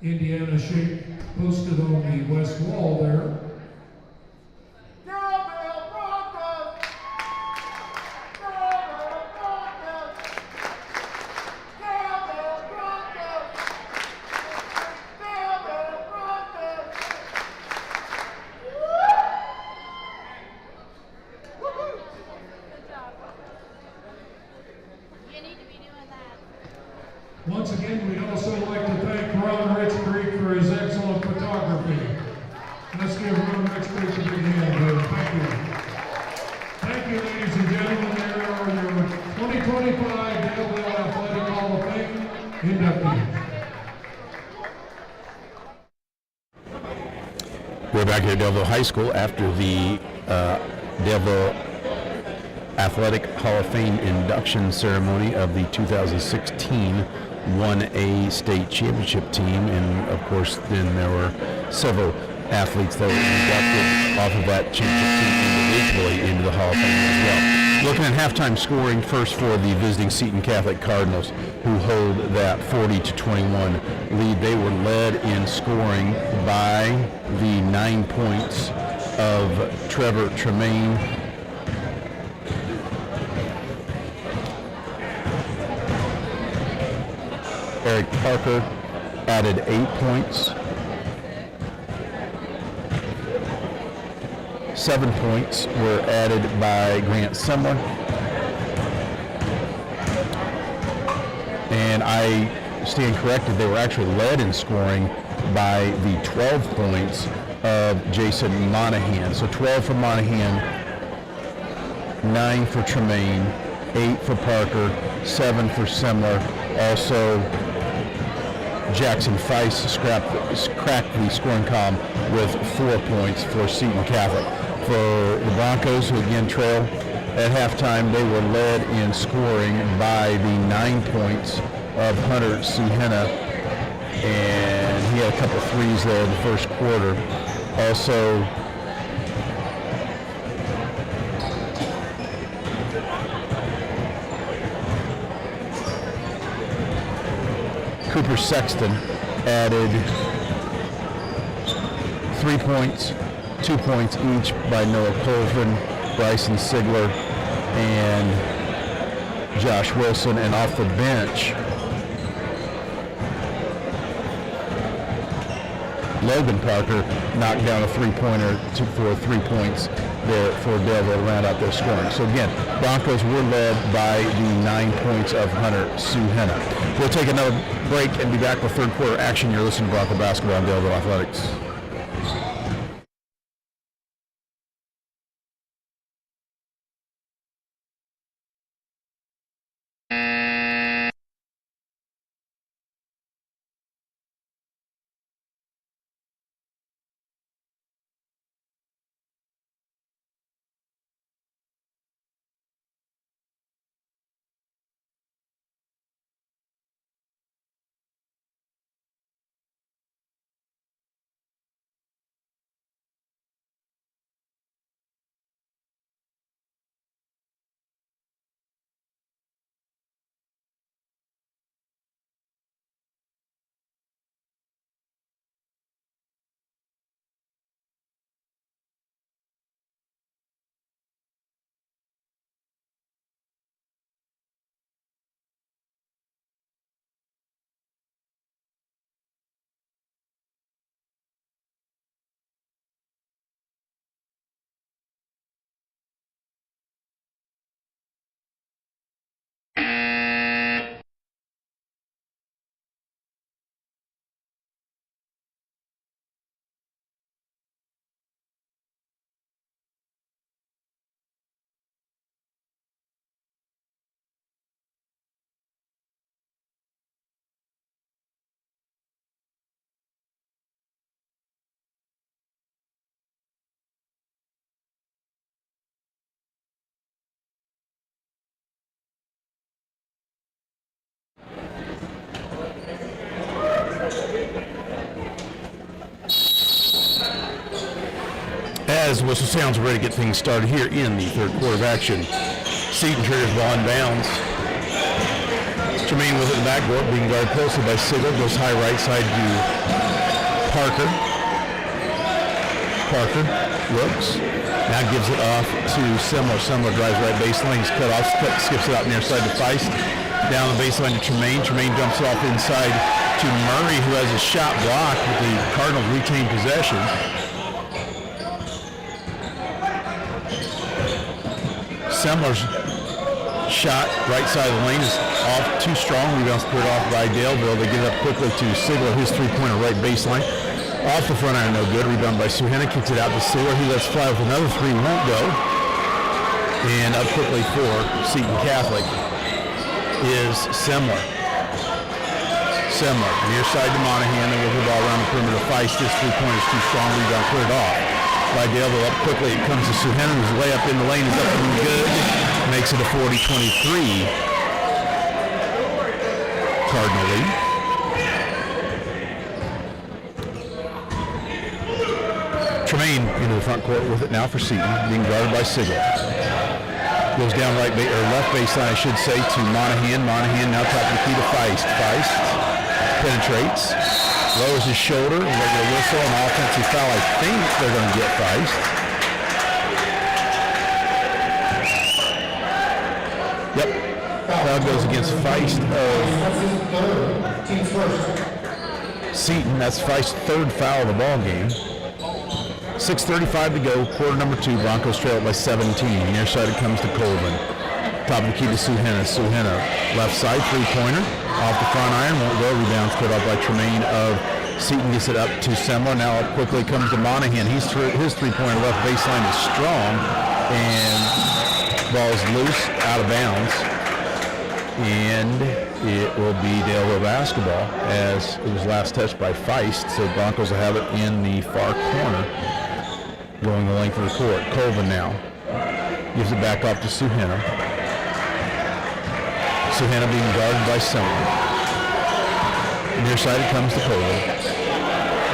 Indiana shape posted on the west wall there. Once again, we'd also like to thank Ron Rich Creek for his excellent photography. Let's give Ron Rich Creek a big hand here. Thank you. Thank you, ladies and gentlemen. There are your 2025 Daleville Athletic Hall of Fame inductees. We're back here at Daleville High School after the Daleville Athletic Hall of Fame induction ceremony of the 2016 1A state championship team, and of course then there were several athletes that were inducted off of that championship team individually into the Hall of Fame as well. Looking at halftime scoring first for the visiting Seton Catholic Cardinals, who hold that 40-21 lead. They were led in scoring by the 9 points of Trevor Tremaine, Eric Parker added 8 points. 7 points were added by Grant Semler. And I stand corrected, they were actually led in scoring by the 12 points of Jason Monahan. So 12 for Monahan, 9 for Tremaine, 8 for Parker, 7 for Semler. Also, Jackson Feist cracked the scoring column with 4 points for Seton Catholic. For the Broncos, who again trail at halftime, they were led in scoring by the 9 points of Hunter Suhena, and he had a couple threes there in the first quarter. Also, Cooper Sexton added 3 points, 2 points each by Noah Colvin, Bryson Sigler, and Josh Wilson. And off the bench, Logan Parker knocked down a three-pointer for 3 points there for Daleville to round out their scoring. So again, Broncos were led by the 9 points of Hunter Suhena. We'll take another break and be back with third quarter action. You're listening to Bronco Basketball on Daleville Athletics. As the whistle sounds, we're ready to get things started here in the third quarter of action. Seton triggers ball in bounds. Tremaine with it in the backcourt, being guarded closely by Sigler. Goes high right side to Parker. Parker looks. Now gives it off to Semler. Semler drives right baseline. He's cut off, skips it out near side to Feist. Down the baseline to Tremaine. Tremaine dumps it off inside to Murray, who has a shot blocked, but the Cardinals retain possession. Semler's shot right side of the lane is off too strong. Rebounds cleared off by Daleville. They get it up quickly to Sigler, his three-pointer right baseline. Off the front iron, no good. Rebound by Suhenna, kicks it out to Sigler. He lets fly with another three, won't go. And up quickly for Seton Catholic is Semler. Semler, near side to Monahan, and with the ball around the perimeter. Feist, his three-pointer is too strong. Rebound cleared off by Daleville. Up quickly, it comes to Suhenna, whose layup in the lane is up and good. Makes it a 40-23 Cardinal lead. Tremaine into the front court with it now for Seton, being guarded by Sigler. Goes down left baseline, I should say, to Monahan. Monahan now top of the key to Feist. Feist penetrates, lowers his shoulder, and they get a whistle, an offensive foul. I think they're going to get Feist. Yep, foul goes against Feist of Seton. That's Feist's third foul of the ball game. 6:35 to go, quarter number 2. Broncos trail by 17. Near side it comes to Colvin. Top of the key to Suhenna. Suhenna left side, three-pointer. Off the front iron, won't go. Rebounds cut off by Tremaine of Seton. Gets it up to Semler. Now up quickly comes to Monahan. His three-pointer left baseline is strong. And ball's loose, out of bounds. And it will be Daleville basketball as it was last touched by Feist. So Broncos will have it in the far corner, going the length of the court. Colvin now gives it back off to Suhenna. Suhenna being guarded by Semler. Near side it comes to Colvin.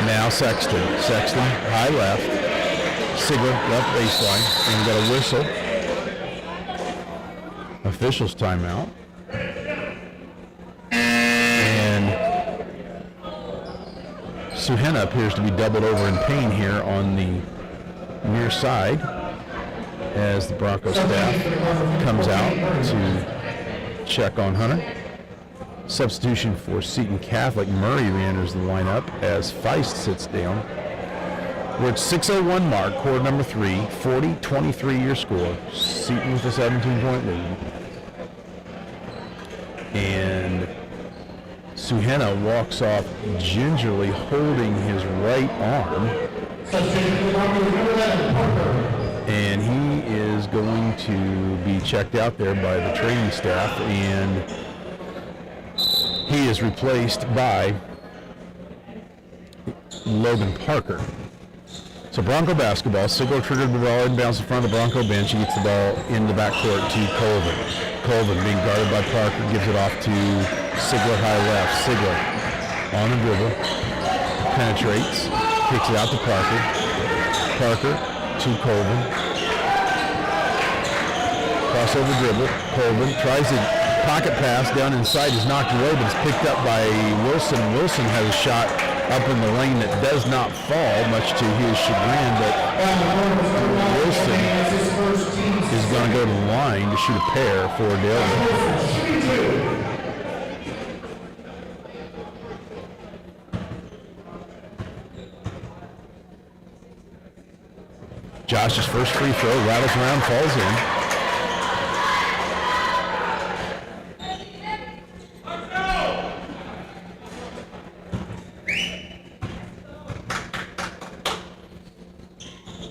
Now Sexton. Sexton high left. Sigler left baseline. And we got a whistle. Officials timeout. And Suhenna appears to be doubled over in pain here on the near side as the Broncos staff comes out to check on Hunter. Substitution for Seton Catholic. Murray re-enters the lineup as Feist sits down. We're at 6:01 mark, quarter number 3, 40-23 your score. Seton with a 17-point lead. And Suhenna walks off gingerly holding his right arm. And he is going to be checked out there by the training staff, and he is replaced by Logan Parker. So Bronco basketball. Sigler triggered the ball inbounds in front of the Bronco bench. He gets the ball in the backcourt to Colvin. Colvin being guarded by Parker, gives it off to Sigler high left. Sigler on the dribble, penetrates, kicks it out to Parker. Parker to Colvin. Crossover dribble. Colvin tries to pocket pass down inside, is knocked away, but it's picked up by Wilson. Wilson has a shot up in the lane that does not fall, much to his chagrin, but Wilson is going to go to the line to shoot a pair for Daleville. Josh's first free throw, rattles around, falls in.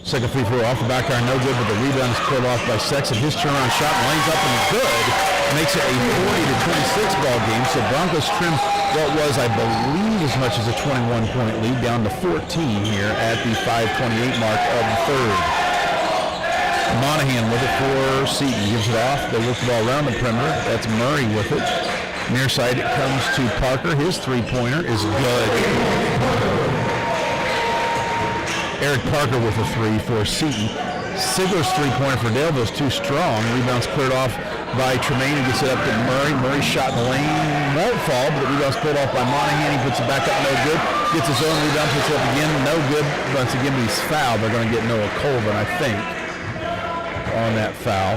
Second free throw off the back iron, no good, but the rebound is pulled off by Sexton. His turnaround shot lanes up and good. Makes it a 40-26 ball game. So Broncos trim what was, I believe, as much as a 21-point lead down to 14 here at the 5:28 mark of the third. Monahan with it for Seton. Gives it off. They work the ball around the perimeter. That's Murray with it. Near side it comes to Parker. His three-pointer is good. Eric Parker with a three for Seton. Sigler's three-pointer for Daleville is too strong. Rebound's cleared off by Tremaine, who gets it up to Murray. Murray's shot in the lane won't fall, but the rebound's pulled off by Monahan. He puts it back up, no good. Gets his own rebound, puts it up again, no good. Once again, he's fouled. They're going to get Noah Colvin, I think, on that foul.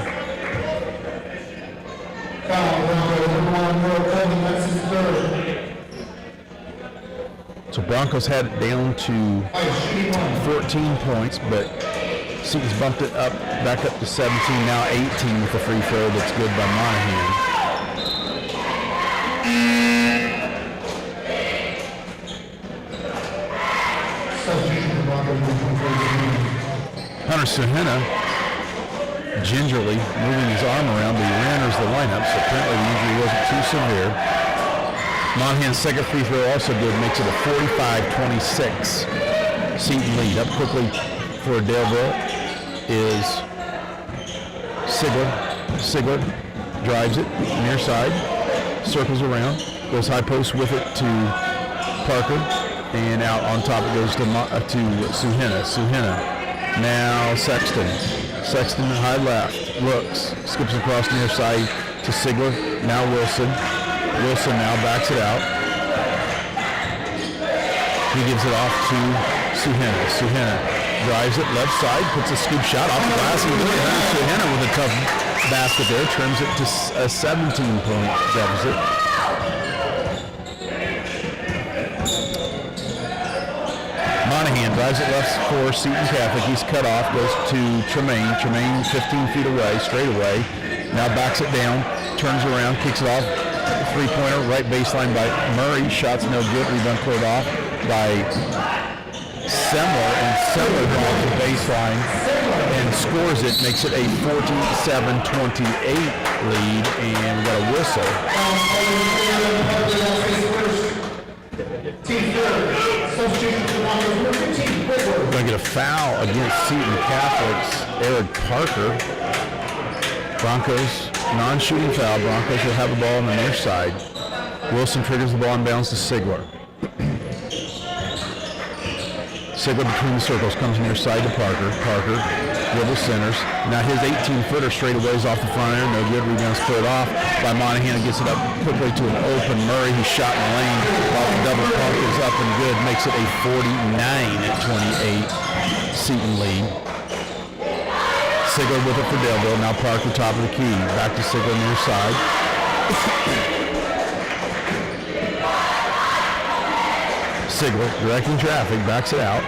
So Broncos had it down to 14 points, but Seton's bumped it up, back up to 17, now 18 with the free throw that's good by Monahan. Hunter Suhena gingerly moving his arm around, but he re-enters the lineup, so apparently the injury wasn't too severe. Monahan's second free throw also good, makes it a 45-26 Seton lead. Up quickly for Daleville is Sigler. Sigler drives it near side, circles around, goes high post with it to Parker, and out on top it goes to Suhena. Suhena. Now Sexton. Sexton high left, looks, skips across near side to Sigler. Now Wilson. Wilson now backs it out. He gives it off to Suhena. Suhena drives it left side, puts a scoop shot off the glass, and Suhena with a tough basket there, trims it to a 17-point deficit. Monahan drives it left for Seton Catholic. He's cut off, goes to Tremaine. Tremaine 15 feet away, straight away. Now backs it down, turns around, kicks it off. Three-pointer, right baseline by Murray. Shots no good. Rebound cleared off by Semler, and Semler draws the baseline and scores it, makes it a 47-28 lead, and we got a whistle. We're going to get a foul against Seton Catholic's Eric Parker. Broncos, non-shooting foul. Broncos will have the ball on the near side. Wilson triggers the ball and bounds to Sigler. Sigler between the circles, comes near side to Parker. Parker dribbles centers. Now his 18-footer straightaways off the front air. No good. Rebound split off by Monahan, and gets it up quickly to an open Murray. He's shot in the lane while the double pump is up and good. Makes it a 49-28 Seton lead. Sigler with it for Daleville. Now Parker top of the key. Back to Sigler near side. Sigler directing traffic, backs it out.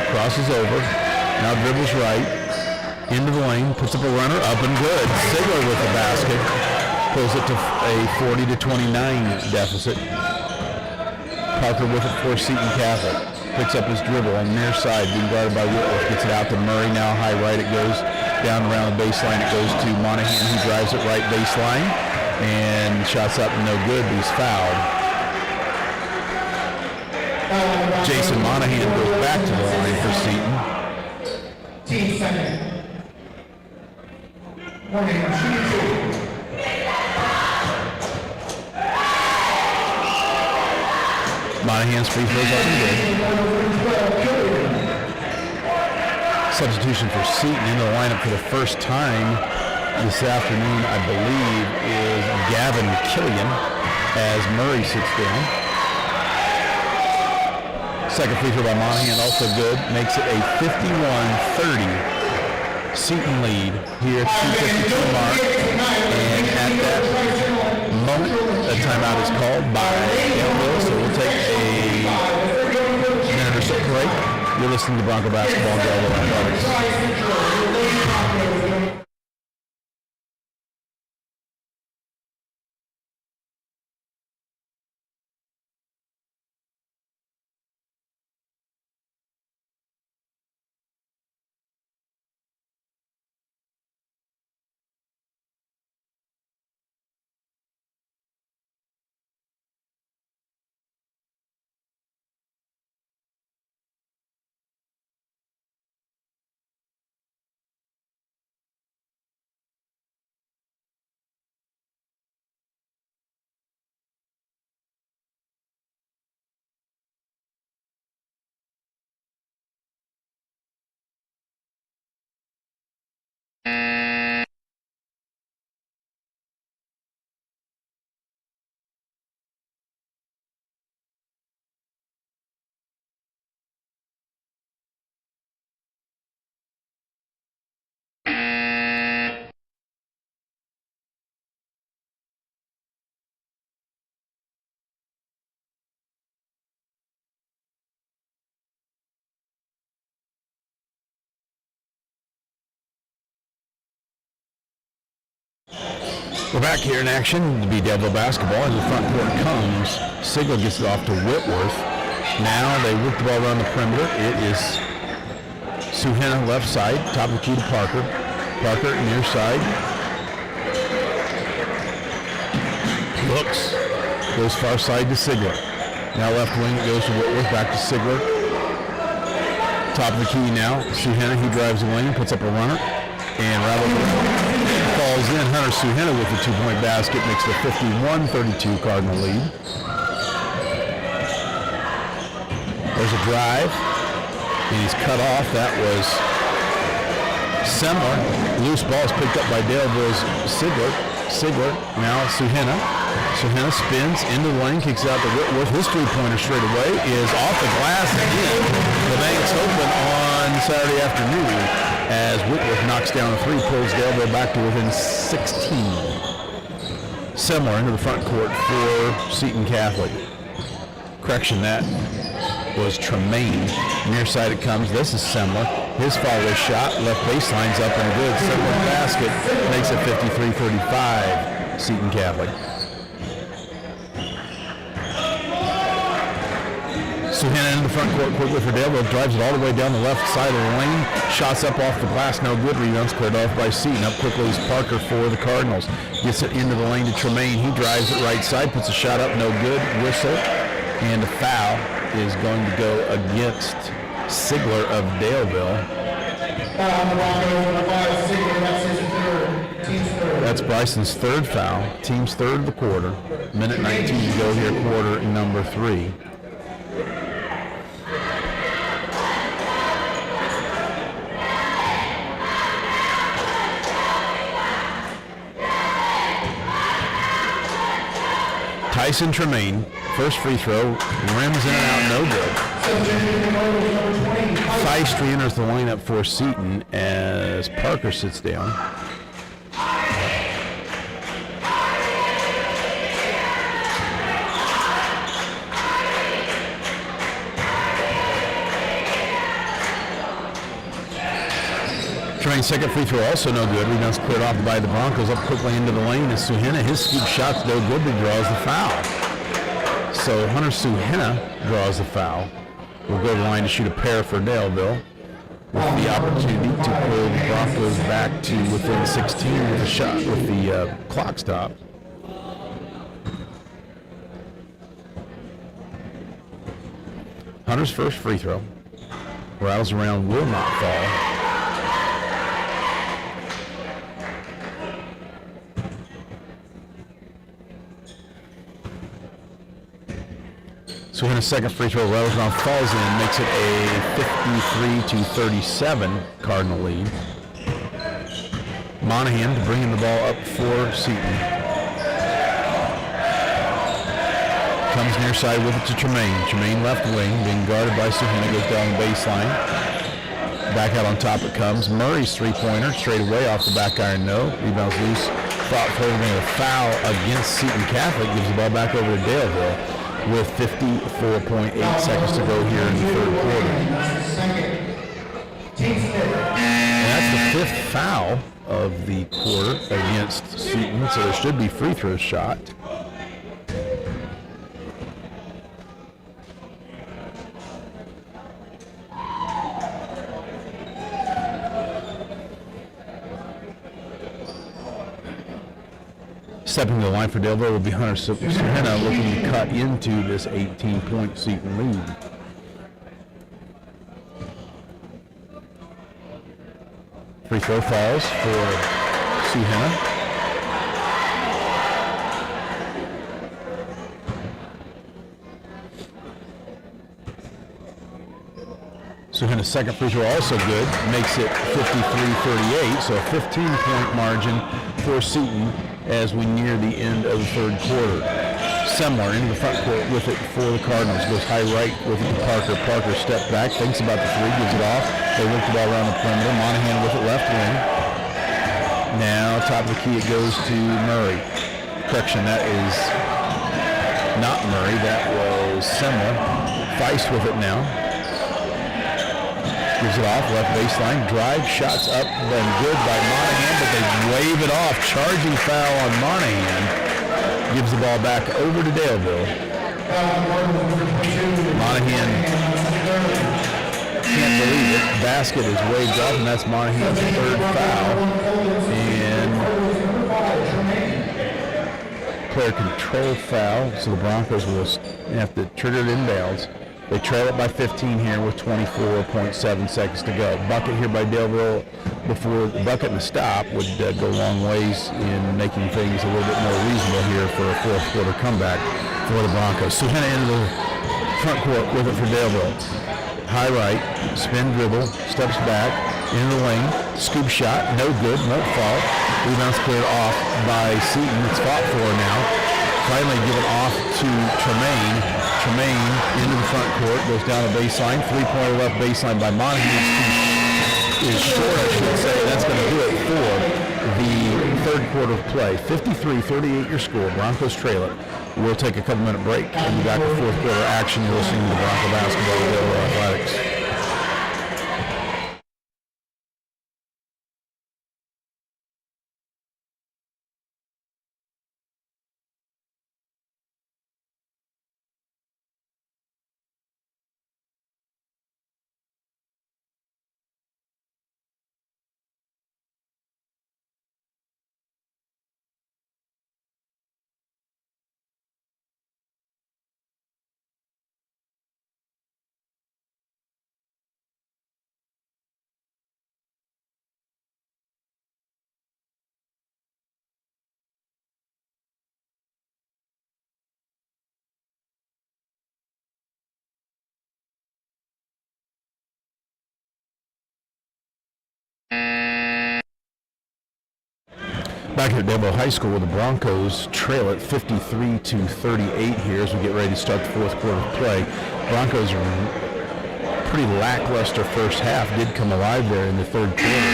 Crosses over. Now dribbles right. Into the lane. Puts up a runner. Up and good. Sigler with the basket. Pulls it to a 40-29 deficit. Parker with it for Seton Catholic. Picks up his dribble on the near side, being guarded by Whitworth. Gets it out to Murray. Now high right. It goes down around the baseline. It goes to Monahan, who drives it right baseline. And shots up no good, but he's fouled. Jason Monahan goes back to the line for Seton. Team second. Monahan shooting two. Monahan's free throws up and good. Substitution for Seton into the lineup for the first time this afternoon, I believe, is Gavin Killian as Murray sits down. Second free throw by Monahan, also good. Makes it a 51-30 Seton lead here at the 2:52 mark. And at that moment, a timeout is called by Daleville, so we'll take a minute or so break. You're listening to Bronco Basketball and Daleville Athletics. We're back here in action to be Devil basketball. As the front court comes, Sigler gets it off to Whitworth. Now they whip the ball around the perimeter. It is Suhenna left side, top of the key to Parker. Parker near side. Looks, goes far side to Sigler. Now left wing, it goes to Whitworth, back to Sigler. Top of the key now, Suhenna, he drives the lane, puts up a runner, and Rattle falls in. Hunter Suhenna with the 2-point basket makes the 51-32 Cardinal lead. There's a drive, and he's cut off. That was Semler. Loose ball is picked up by Daleville's Sigler. Sigler, now Suhenna. Suhenna spins into the lane, kicks out to Whitworth. His three-pointer straight away is off the glass again. The bank's open on Saturday afternoon as Whitworth knocks down a three, pulls Daleville back to within 16. Semler into the front court for Seton Catholic. Correction, that was Tremaine. Near side it comes. This is Semler. His follow shot, left baseline's up and good. Semler basket makes it 53-35, Seton Catholic. Suhenna into the front court quickly for Daleville, drives it all the way down the left side of the lane. Shots up off the glass, no good. Rebounds cleared off by Seton. Up quickly is Parker for the Cardinals. Gets it into the lane to Tremaine. He drives it right side, puts a shot up, no good. Whistle, and a foul is going to go against Sigler of Daleville. That's Bryson's third foul. Team's third of the quarter. Minute 19 to go here, quarter number 3. Tyson Tremaine, first free throw, rims in and out, no good. Feisty enters the lineup for Seton as Parker sits down. Tremaine's second free throw also no good. Rebounds cleared off by the Broncos. Up quickly into the lane is Suhenna. His scoop shot's no good, but draws the foul. So Hunter Suhenna draws the foul. Will go to the line to shoot a pair for Daleville with the opportunity to pull the Broncos back to within 16 with a shot with the clock stop. Hunter's first free throw. Rattles around, will not fall. So in a second free throw, rattles around, falls in, makes it a 53-37 Cardinal lead. Monahan bringing the ball up for Seton. Comes near side with it to Tremaine. Tremaine left wing, being guarded by Suhenna, goes down the baseline. Back out on top it comes. Murray's three-pointer, straight away off the back iron, no. Rebounds loose. Thought holding a foul against Seton Catholic, gives the ball back over to Daleville with 54.8 seconds to go here in the third quarter. And that's the fifth foul of the quarter against Seton, so there should be free throw shot. Stepping to the line for Daleville will be Hunter Suhenna, looking to cut into this 18-point Seton lead. Free throw falls for Suhenna. Suhenna's second free throw also good, makes it 53-38, so a 15-point margin for Seton as we near the end of the third quarter. Semler into the front court with it for the Cardinals. Goes high right with it to Parker. Parker steps back, thinks about the three, gives it off. They work the ball around the perimeter. Monahan with it left wing. Now top of the key it goes to Murray. Correction, that is not Murray, that was Semler. Feist with it now. Gives it off, left baseline, drive, shots up, then good by Monahan, but they wave it off. Charging foul on Monahan. Gives the ball back over to Daleville. Monahan can't believe it. Basket is waved off, and that's Monahan's third foul. And player control foul, so the Broncos will have to trigger it inbounds. They trail it by 15 here with 24.7 seconds to go. Bucket here by Daleville before the bucket and the stop would go long ways in making things a little bit more reasonable here for a fourth quarter comeback for the Broncos. So kind of into the front court with it for Daleville. High right, spin dribble, steps back, into the lane, scoop shot, no good, won't fall. Rebound's cleared off by Seton. It's fought for now. Finally given off to Tremaine. Tremaine into the front court, goes down the baseline. Three-pointer left baseline by Monahan is short, I should say. That's going to do it for the third quarter of play. 53-38 your score. Broncos trail it. We'll take a couple-minute break and be back with fourth quarter action. You're listening to Bronco Basketball with Daleville Athletics. Back here at Daleville High School, where the Broncos trail it 53-38 here as we get ready to start the fourth quarter of play. Broncos pretty lackluster first half, did come alive there in the third quarter,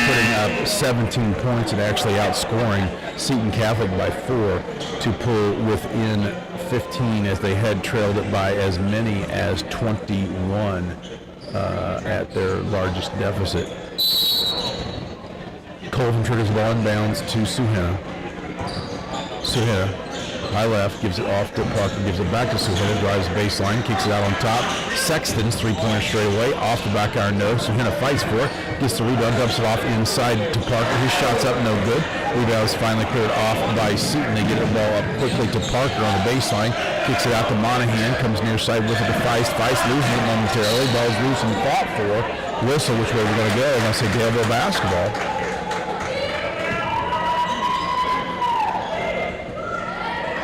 putting up 17 points and actually outscoring Seton Catholic by 4 to pull within 15 as they had trailed it by as many as 21 at their largest deficit. Colvin triggers the ball inbounds to Suhena. Suhena, high left, gives it off to Parker, gives it back to Suhena, drives the baseline, kicks it out on top. Sexton's three-pointer straight away, off the back iron, no. Suhena fights for it, gets the rebound, dumps it off inside to Parker. His shot's up, no good. Rebound is finally cleared off by Seton. They get the ball up quickly to Parker on the baseline, kicks it out to Monahan, comes near side with it to Feist. Feist loses it momentarily, ball's loose and fought for. Whistle, which way we're going to go, and I say Daleville basketball.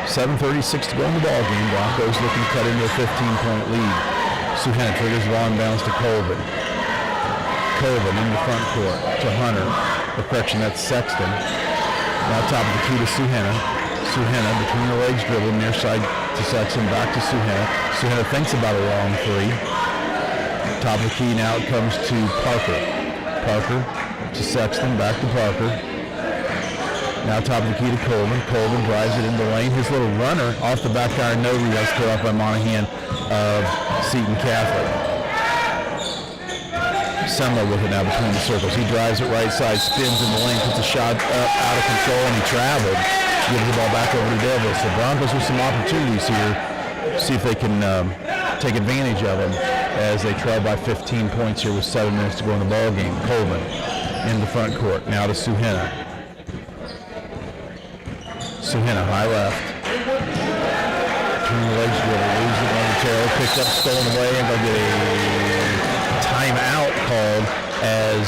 7:36 to go in the ball game. Broncos looking to cut into a 15-point lead. Suhena triggers the ball inbounds to Colvin. Colvin in the front court to Hunter. The correction, that's Sexton. Now top of the key to Suhena. Suhena between the legs dribble near side to Sexton, back to Suhena. Suhena thinks about a long three. Top of the key now it comes to Parker. Parker to Sexton, back to Parker. Now top of the key to Colvin. Colvin drives it into the lane. His little runner off the back iron, no rebound, cleared off by Monahan of Seton Catholic. Semler with it now between the circles. He drives it right side, spins in the lane, puts a shot up out of control, and he traveled. Gives the ball back over to Daleville. So Broncos with some opportunities here. See if they can take advantage of them as they trail by 15 points here with 7 minutes to go in the ball game. Colvin in the front court. Now to Suhena. Suhena, high left. Between the legs, loses it momentarily, picked up, stolen away, and they'll get a timeout called as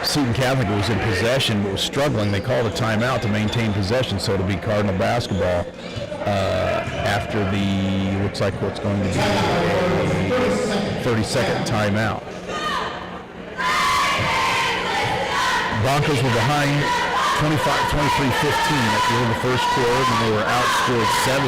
Seton Catholic was in possession but was struggling. They called a timeout to maintain possession, so it'll be Cardinal basketball after the, looks like what's going to be a 30-second timeout. Broncos were behind 23-15 at the end of the first quarter, and they were outscored 17-6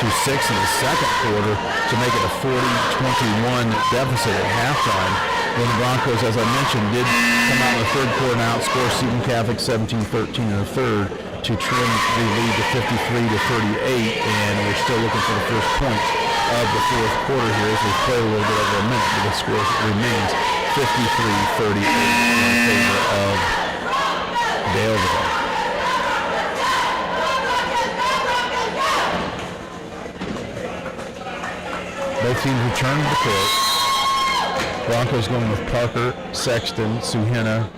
in the second quarter to make it a 40-21 deficit at halftime. When the Broncos, as I mentioned, did come out in the third quarter and outscore Seton Catholic 17-13 in the third to trim the lead to 53-38, and we're still looking for the first point of the fourth quarter here as we've played a little bit over a minute, but the score remains 53-38 in favor of Daleville. Both teams return to the court. Broncos going with Parker, Sexton, Suhenna,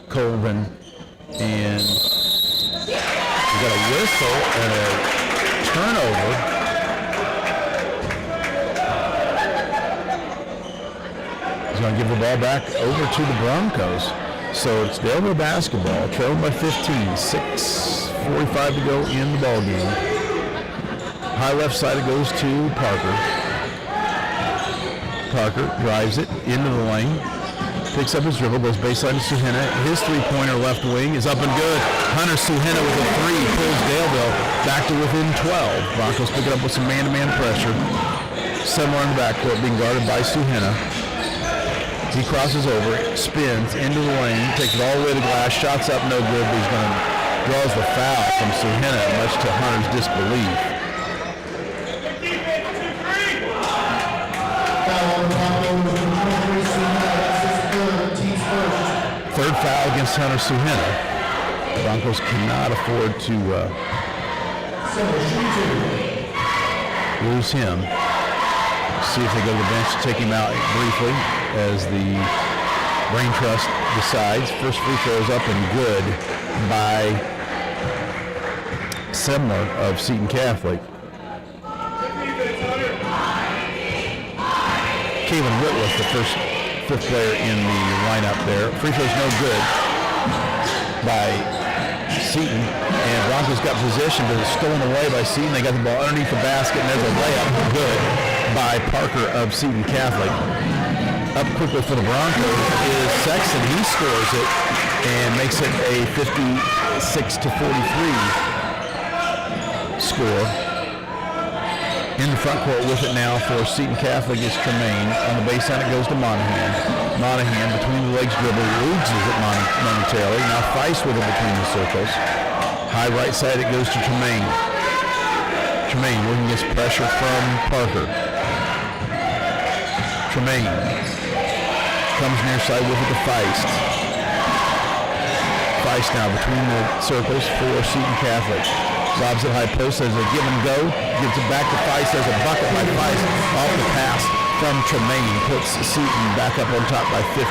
Colvin, and we got a whistle and a turnover. He's going to give the ball back over to the Broncos. So it's Daleville basketball, trailing by 15, 6:45 to go in the ball game. High left side it goes to Parker. Parker drives it into the lane, picks up his dribble, goes baseline to Suhenna. His three-pointer left wing is up and good. Hunter Suhenna with a three pulls Daleville back to within 12. Broncos pick it up with some man-to-man pressure. Similar in the backcourt, being guarded by Suhenna. He crosses over, spins into the lane, takes it all the way to the glass, shots up, no good, but he's going to draws the foul from Suhenna, much to Hunter's disbelief. Third foul against Hunter Suhenna. Broncos cannot afford to lose him. See if they go to the bench to take him out briefly as the Brain Trust decides. First free throw is up and good by Semler of Seton Catholic. Kevin Whitworth, the fifth player in the lineup there. Free throw's no good by Seton, and Broncos got possession, but it's stolen away by Seton. They got the ball underneath the basket, and there's a layup good by Parker of Seton Catholic. Up quickly for the Broncos is Sexton. He scores it and makes it a 56-43 score. In the front court with it now for Seton Catholic is Tremaine. On the baseline it goes to Monahan. Monahan between the legs dribble, loses it momentarily. Now Feist with it between the circles. High right side it goes to Tremaine. Tremaine working against pressure from Parker. Tremaine comes near side with it to Feist. Feist now between the circles for Seton Catholic. Lobs it high post, there's a give and go, gives it back to Feist, there's a bucket by Feist, off the pass from Tremaine, puts Seton back up on top by 15.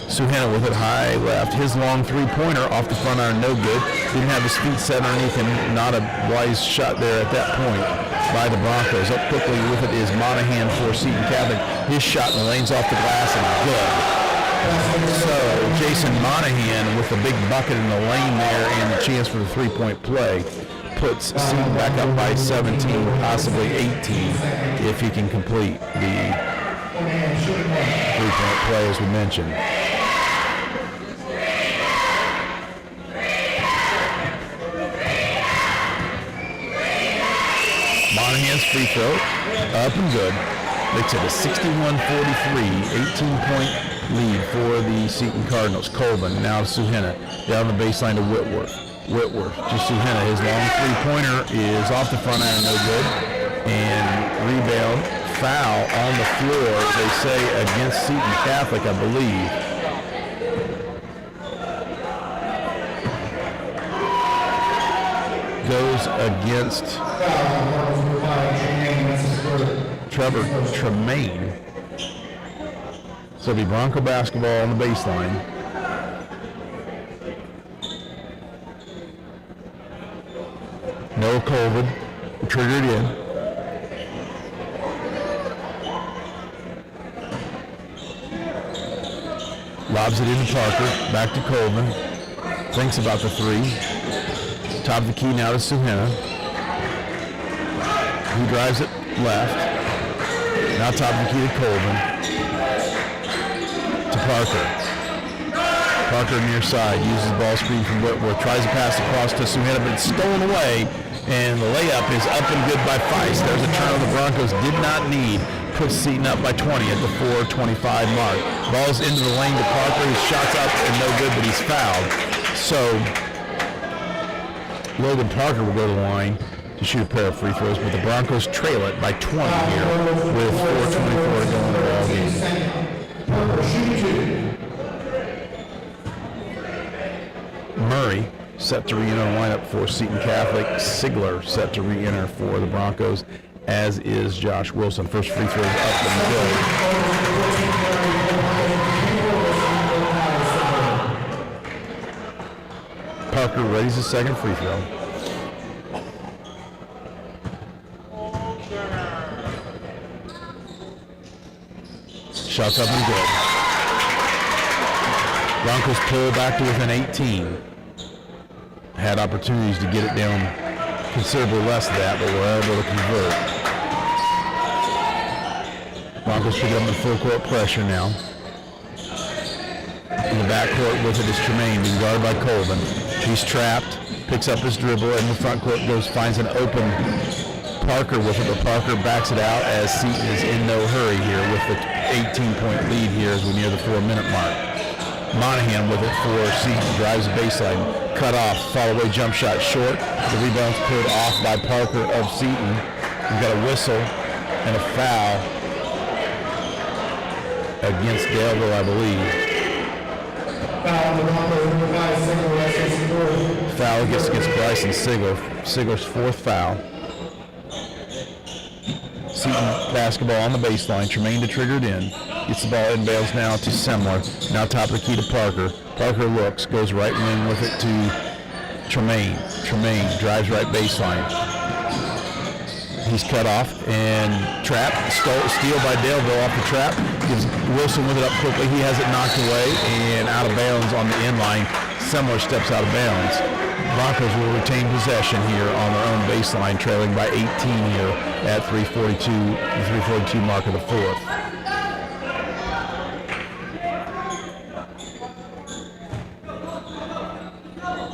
Suhenna with it high left, his long three-pointer off the front iron, no good, didn't have his feet set underneath him, not a wise shot there at that point by the Broncos. Up quickly with it is Monahan for Seton Catholic, his shot in the lane's off the glass and good. So Jason Monahan with the big bucket in the lane there and the chance for the three-point play puts Seton back up by 17, possibly 18 if he can complete the three-point play as we mentioned. Monahan's free throw up and good. Makes it a 61-43, 18-point lead for the Seton Cardinals. Colvin now to Suhenna, down the baseline to Whitworth. Whitworth to Suhenna. His long three-pointer is off the front iron, no good. And rebound, foul on the floor, they say against Seton Catholic, I believe. Goes against Trevor Tremaine. So it'll be Bronco basketball on the baseline. No Colvin, triggered in. Lobs it into Parker, back to Colvin. Thinks about the three. Top of the key now to Suhenna. He drives it left. Now top of the key to Colvin. To Parker. Parker near side, uses ball screen from Whitworth, tries to pass across to Suhenna, but it's stolen away, and the layup is up and good by Feist. There's a turnover the Broncos did not need. Puts Seton up by 20 at the 4:25 mark. Ball's into the lane to Parker. His shot's up and no good, but he's fouled. So Logan Parker will go to the line to shoot a pair of free throws, but the Broncos trail it by 20 here with 4:24 to go in the ball game. Murray set to re-enter the lineup for Seton Catholic. Sigler set to re-enter for the Broncos, as is Josh Wilson. First free throws up and good. Parker raises his second free throw. Shots up and good. Broncos pull back to within 18. Had opportunities to get it down considerably less than that, but were able to convert. Broncos pick up in full court pressure now. In the backcourt with it is Tremaine, being guarded by Colvin. He's trapped, picks up his dribble, and the front court finds an open Parker with it, but Parker backs it out as Seton is in no hurry here with the 18-point lead here as we near the 4-minute mark. Monahan with it for Seton, drives the baseline, cut off, fall away jump shot short. The rebound's pulled off by Parker of Seton. We've got a whistle and a foul against Daleville, I believe. Foul against Bryson Sigler. Sigler's fourth foul. Seton basketball on the baseline. Tremaine to trigger it in. Gets the ball inbounds now to Semler. Now top of the key to Parker. Parker looks, goes right wing with it to Tremaine. Tremaine drives right baseline. He's cut off and trapped. Steal by Daleville off the trap. Gives Wilson with it up quickly. He has it knocked away and out of bounds on the inline. Semler steps out of bounds. Broncos will retain possession here on their own baseline, trailing by 18 here at 3:42 mark of the fourth.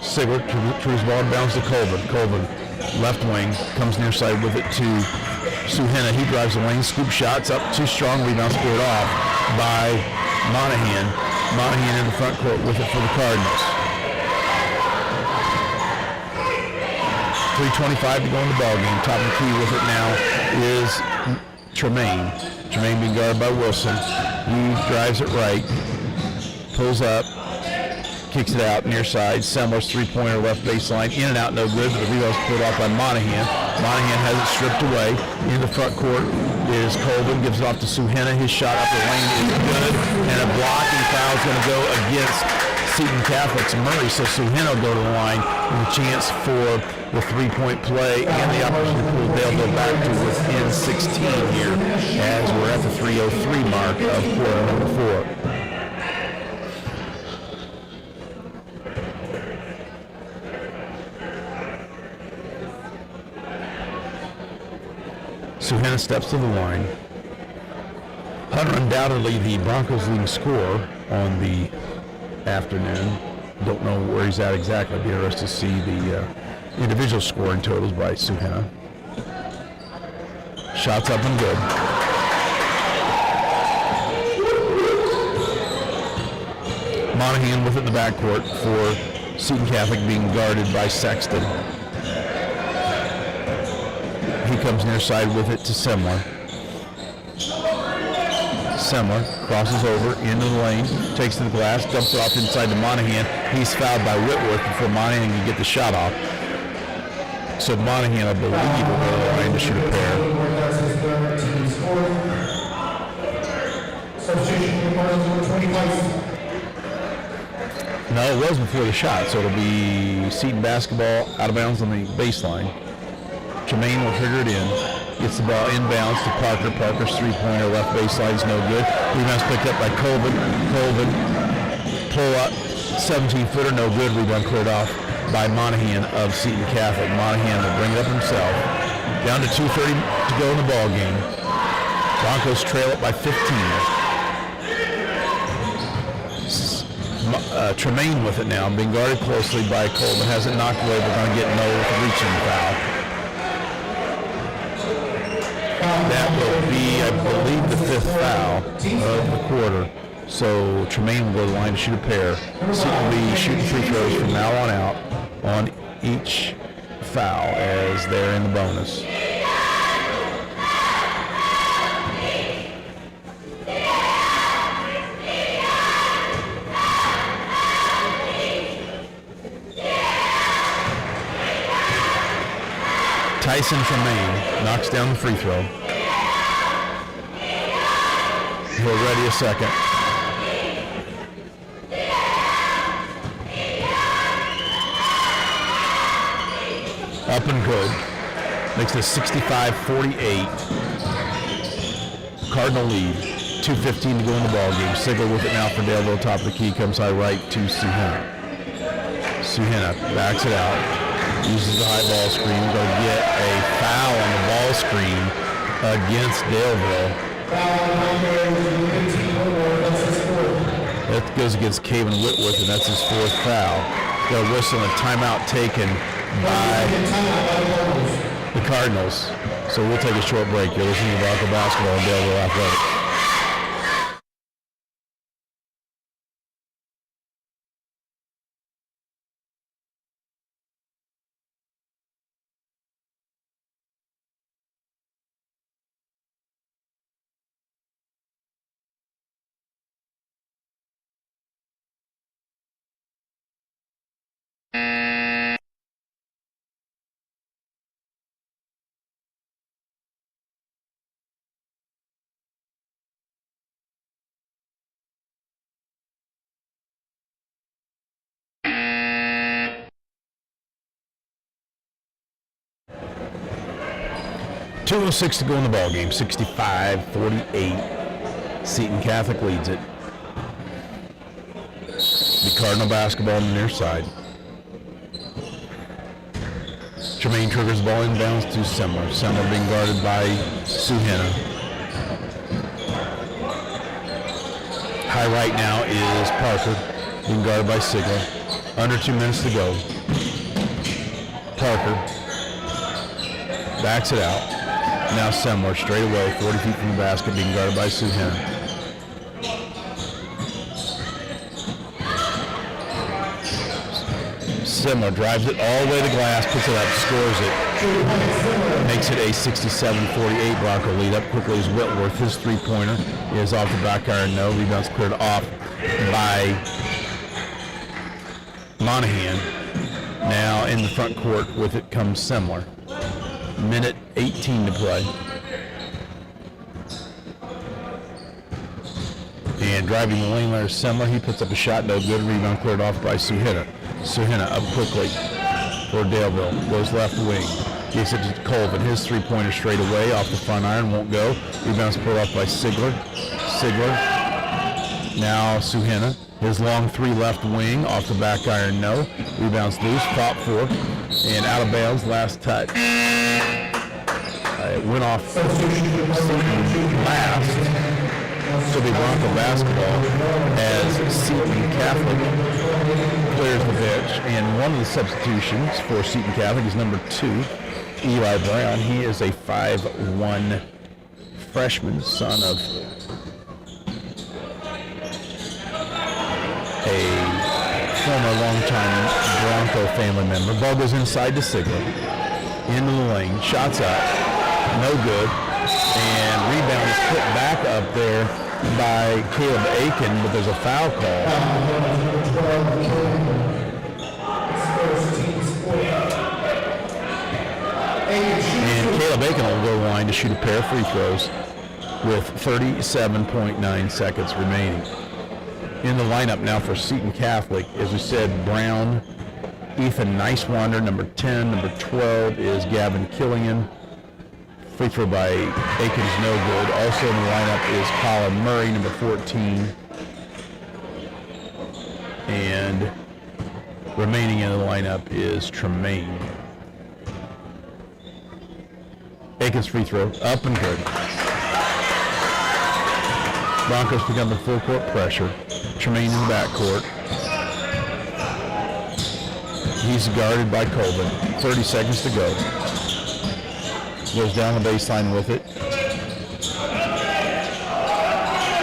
Sigler throws the ball and bounds to Colvin. Colvin, left wing, comes near side with it to Suhena. He drives the lane, scoop shots up, too strong, rebound scored off by Monahan. Monahan in the front court with it for the Cardinals. 3:25 to go in the ball game. Top of the key with it now is Tremaine. Tremaine being guarded by Wilson. He drives it right, pulls up, kicks it out near side. Semler's three-pointer left baseline, in and out, no good, but the rebound's pulled off by Monahan. Monahan has it stripped away. In the front court is Colvin, gives it off to Suhena. His shot up the lane is good, and a blocking foul is going to go against Seton Catholic's Murray, so Suhena will go to the line with a chance for the three-point play and the opportunity to pull Daleville back to within 16 here as we're at the 3:03 mark of quarter number 4. Suhena steps to the line. Hunter, undoubtedly the Broncos' leading scorer on the afternoon. Don't know where he's at exactly. Be interested to see the individual scoring totals by Suhena. Shots up and good. Monahan with it in the backcourt for Seton Catholic, being guarded by Sexton. He comes near side with it to Semler. Semler crosses over into the lane, takes to the glass, dumps it off inside to Monahan. He's fouled by Whitworth before Monahan can get the shot off. So Monahan, I believe, will go to the line to shoot a pair. No, it was before the shot, so it'll be Seton basketball out of bounds on the baseline. Tremaine will trigger it in. Gets the ball inbounds to Parker. Parker's three-pointer left baseline is no good. Rebound's picked up by Colvin. Colvin pull up, 17-footer, no good. Rebound cleared off by Monahan of Seton Catholic. Monahan will bring it up himself. Down to 2:30 to go in the ball game. Broncos trail it by 15. Tremaine with it now, being guarded closely by Colvin. Has it knocked away, but going to get no with a reaching foul. That will be, I believe, the fifth foul of the quarter. So Tremaine will go to the line to shoot a pair. Seton will be shooting free throws from now on out on each foul as they're in the bonus. Tyson Tremaine knocks down the free throw. He'll ready a second. Up and good. Makes it 65-48. Cardinal lead. 2:15 to go in the ball game. Sigler with it now for Daleville. Top of the key. Comes high right to Suhena. Suhena backs it out. Uses the high ball screen. Going to get a foul on the ball screen against Daleville. That goes against Caven Whitworth, and that's his fourth foul. Got a whistle and a timeout taken by the Cardinals. So we'll take a short break. You're listening to Bronco Basketball and Daleville Athletics. .206 to go in the ball game. 65-48. Seton Catholic leads it. The Cardinal basketball on the near side. Tremaine triggers the ball inbounds to Semler. Semler being guarded by Suhena. High right now is Parker, being guarded by Sigler. Under 2 minutes to go. Parker backs it out. Now Semler straight away, 40 feet from the basket, being guarded by Suhena. Semler drives it all the way to the glass, puts it up, scores it. Makes it a 67-48 Bronco lead. Up quickly is Whitworth. His three-pointer is off the back iron. No. Rebound's cleared off by Monahan. Now in the front court with it comes Semler. Minute 18 to play. And driving the lane there is Semler. He puts up a shot, no good. Rebound cleared off by Suhena. Suhena up quickly for Daleville. Goes left wing. Gives it to Colvin. His three-pointer straight away off the front iron. Won't go. Rebound's pulled off by Sigler. Sigler. Now Suhena. His long three left wing off the back iron. No. Rebounds loose. Fought for. And out of bounds. Last touch. It went off last. So be Bronco basketball as Seton Catholic clears the bench. And one of the substitutions for Seton Catholic is number 2, Eli Brown. He is a 5'1" freshman, son of a former longtime Bronco family member. Ball goes inside to Sigler. Into the lane. Shots up. No good. And rebound is put back up there by Caleb Aiken, but there's a foul call. And Caleb Aiken will go to the line to shoot a pair of free throws with 37.9 seconds remaining. In the lineup now for Seton Catholic, as we said, Brown, Ethan Nicewander, number 10, number 12 is Gavin Killian. Free throw by Aikens, no good. Also in the lineup is Colin Murray, number 14. And remaining in the lineup is Tremaine. Aikens free throw, up and good. Broncos pick up the full court pressure. Tremaine in the backcourt. He's guarded by Colvin. 30 seconds to go. Goes down the baseline with it.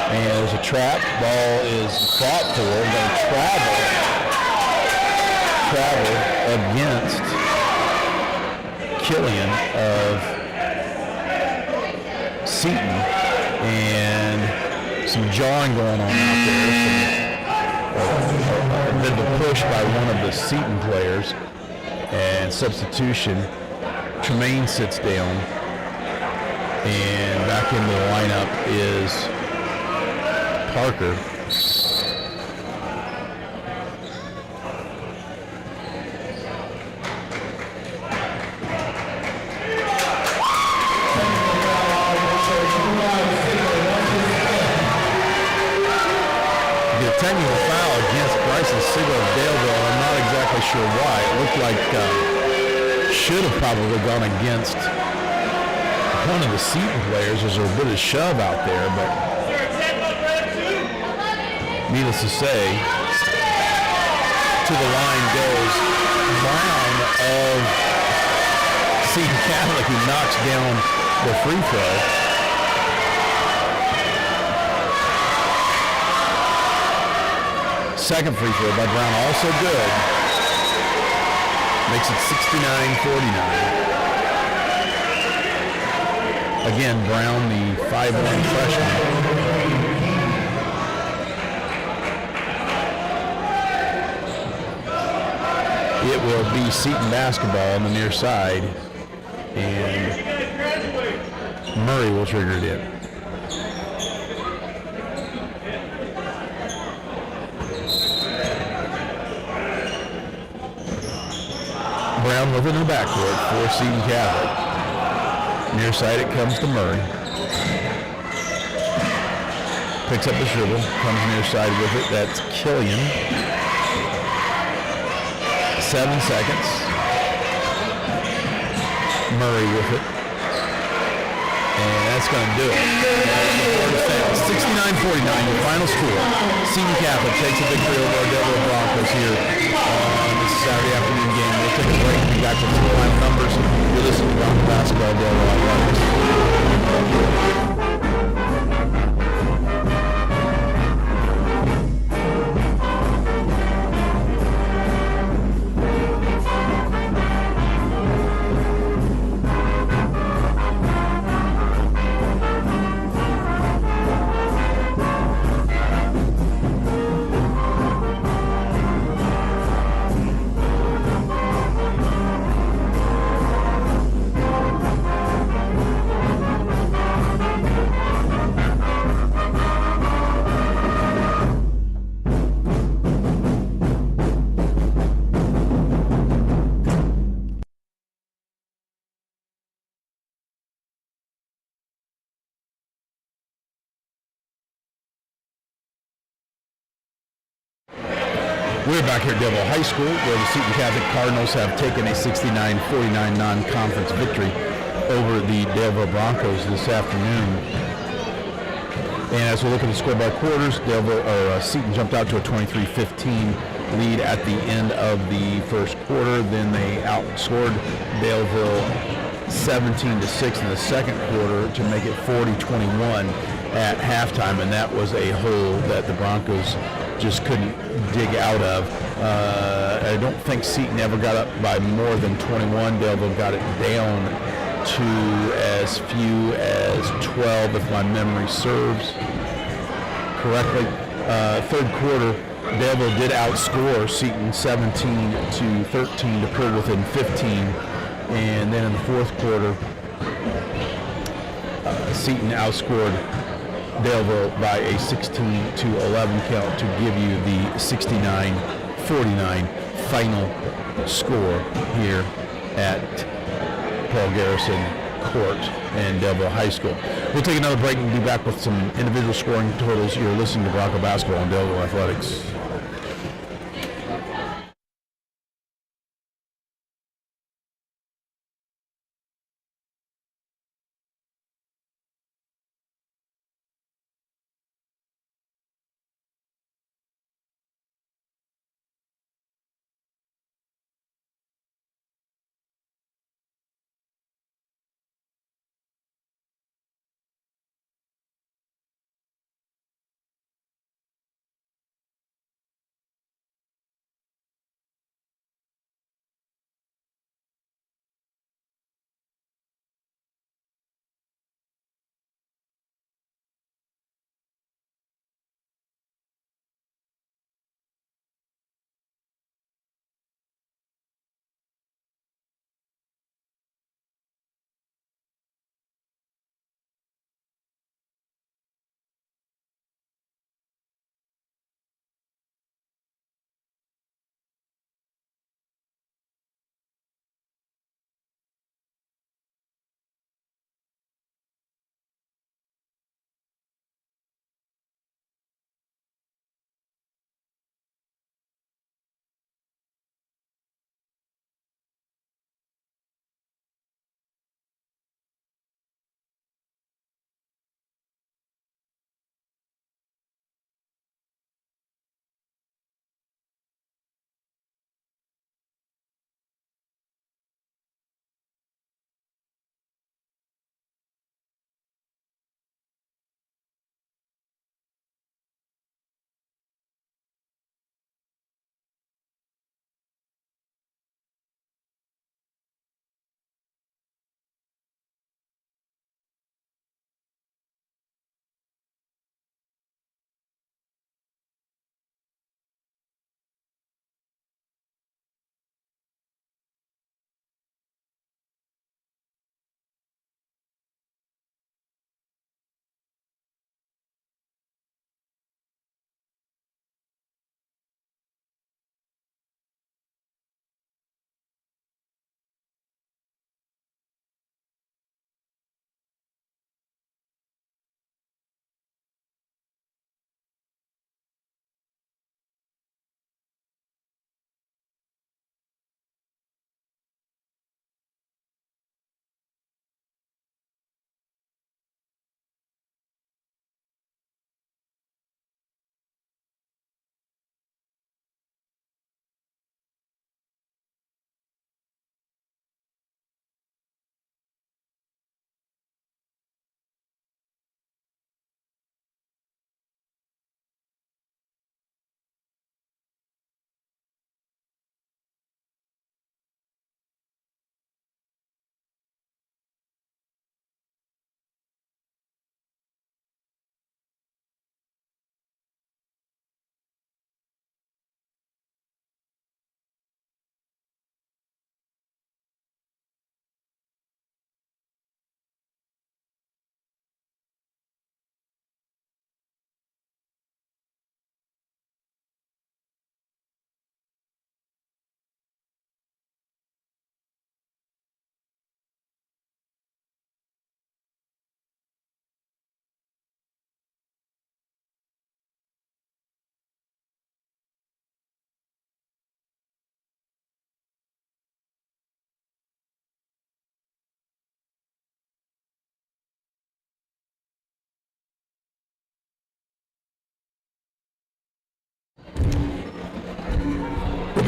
And there's a trap. Ball is fought for. Going to travel against Killian of Seton, and some jawing going on out there. A bit of a push by one of the Seton players, and substitution. Tremaine sits down, and back into the lineup is Parker. Technical foul against Bryson Sigler of Daleville. I'm not exactly sure why. It looked like should have probably gone against one of the Seton players. There's a bit of shove out there, but needless to say, to the line goes Brown of Seton Catholic, who knocks down the free throw. Second free throw by Brown, also good. Makes it 69-49. Again, Brown, the 5'1" freshman. It will be Seton basketball on the near side, and Murray will trigger it in. Brown with it in the backcourt for Seton Catholic. Near side it comes to Murray. Picks up the dribble, comes near side with it. That's Killian. 7 seconds. Murray with it. And that's going to do it. 69-49, the final score. Seton Catholic takes a victory over our Delaware Broncos here on this Saturday afternoon game. We'll take a break and be back with some final numbers. You're listening to Bronco Basketball Delaware Athletics. We're back here at Delaware High School, where the Seton Catholic Cardinals have taken a 69-49 non-conference victory over the Delaware Broncos this afternoon. And as we look at the score by quarters, Seton jumped out to a 23-15 lead at the end of the first quarter. Then they outscored Daleville 17-6 in the second quarter to make it 40-21 at halftime, and that was a hole that the Broncos just couldn't dig out of. I don't think Seton ever got up by more than 21. Daleville got it down to as few as 12, if my memory serves correctly. Third quarter, Daleville did outscore Seton 17-13 to put it within 15. And then in the fourth quarter, Seton outscored Daleville by a 16-11 count to give you the 69-49 final score here at Paul Garrison Court and Daleville High School. We'll take another break and be back with some individual scoring totals. You're listening to Bronco Basketball and Daleville Athletics.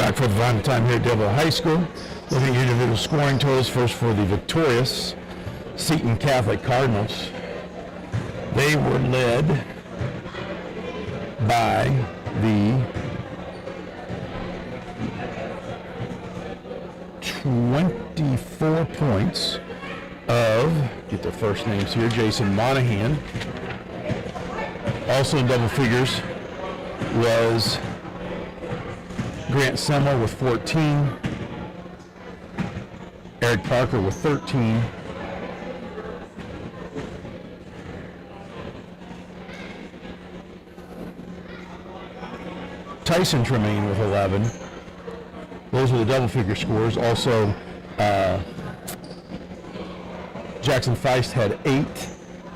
Back for the final time here at Delaware High School. Looking at individual scoring totals first for the victorious Seton Catholic Cardinals. They were led by the 24 points of, get their first names here, Jason Monahan. Also in double figures was Grant Semmler with 14, Eric Parker with 13, Tyson Tremaine with 11. Those are the double figure scores. Also, Jackson Feist had 8,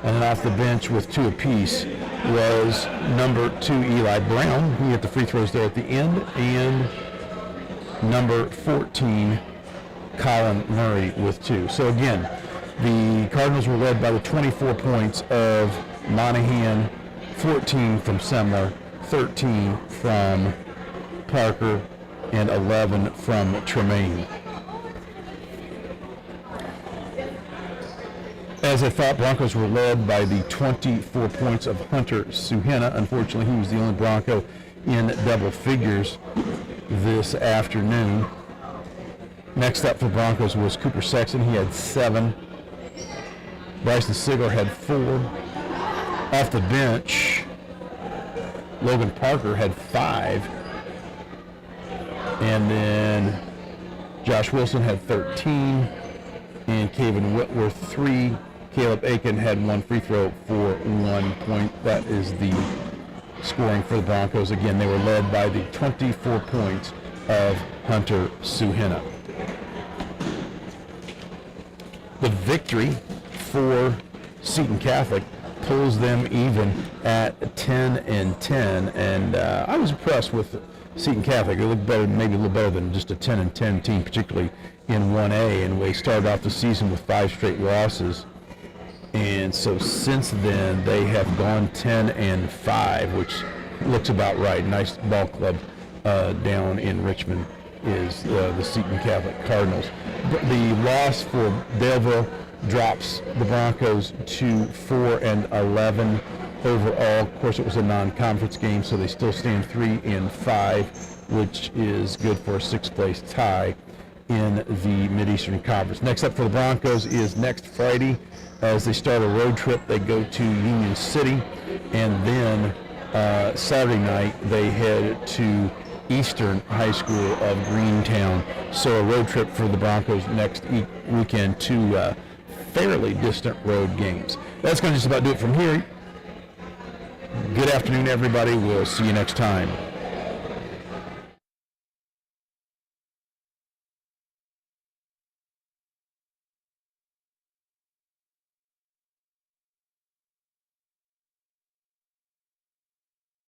and then off the bench with 2 apiece was number 2 Eli Brown. He hit the free throws there at the end, and number 14 Colin Murray with 2. So again, the Cardinals were led by the 24 points of Monahan, 14 from Semmler, 13 from Parker, and 11 from Tremaine. As I thought, Broncos were led by the 24 points of Hunter Suhena. Unfortunately, he was the only Bronco in double figures this afternoon. Next up for Broncos was Cooper Sexton. He had 7. Bryson Sigler had 4. Off the bench, Logan Parker had 5. And then Josh Wilson had 13. And Caven Whitworth 3. Caleb Aiken had 1 free throw for 1 point. That is the scoring for the Broncos. Again, they were led by the 24 points of Hunter Suhena. The victory for Seton Catholic pulls them even at 10-10, and I was impressed with Seton Catholic. They looked better, maybe a little better than just a 10-10 team, particularly in 1A, and they started off the season with 5 straight losses. And so since then, they have gone 10-5, which looks about right. Nice ball club down in Richmond is the Seton Catholic Cardinals. The loss for Delville drops the Broncos to 4-11 overall. Of course, it was a non-conference game, so they still stand 3-5, which is good for a 6th place tie in the Mid-Eastern Conference. Next up for the Broncos is next Friday. As they start a road trip, they go to Union City, and then Saturday night they head to Eastern High School of Greentown. So a road trip for the Broncos next weekend, 2 fairly distant road games. That's going to just about do it from here. Good afternoon, everybody. We'll see you next time.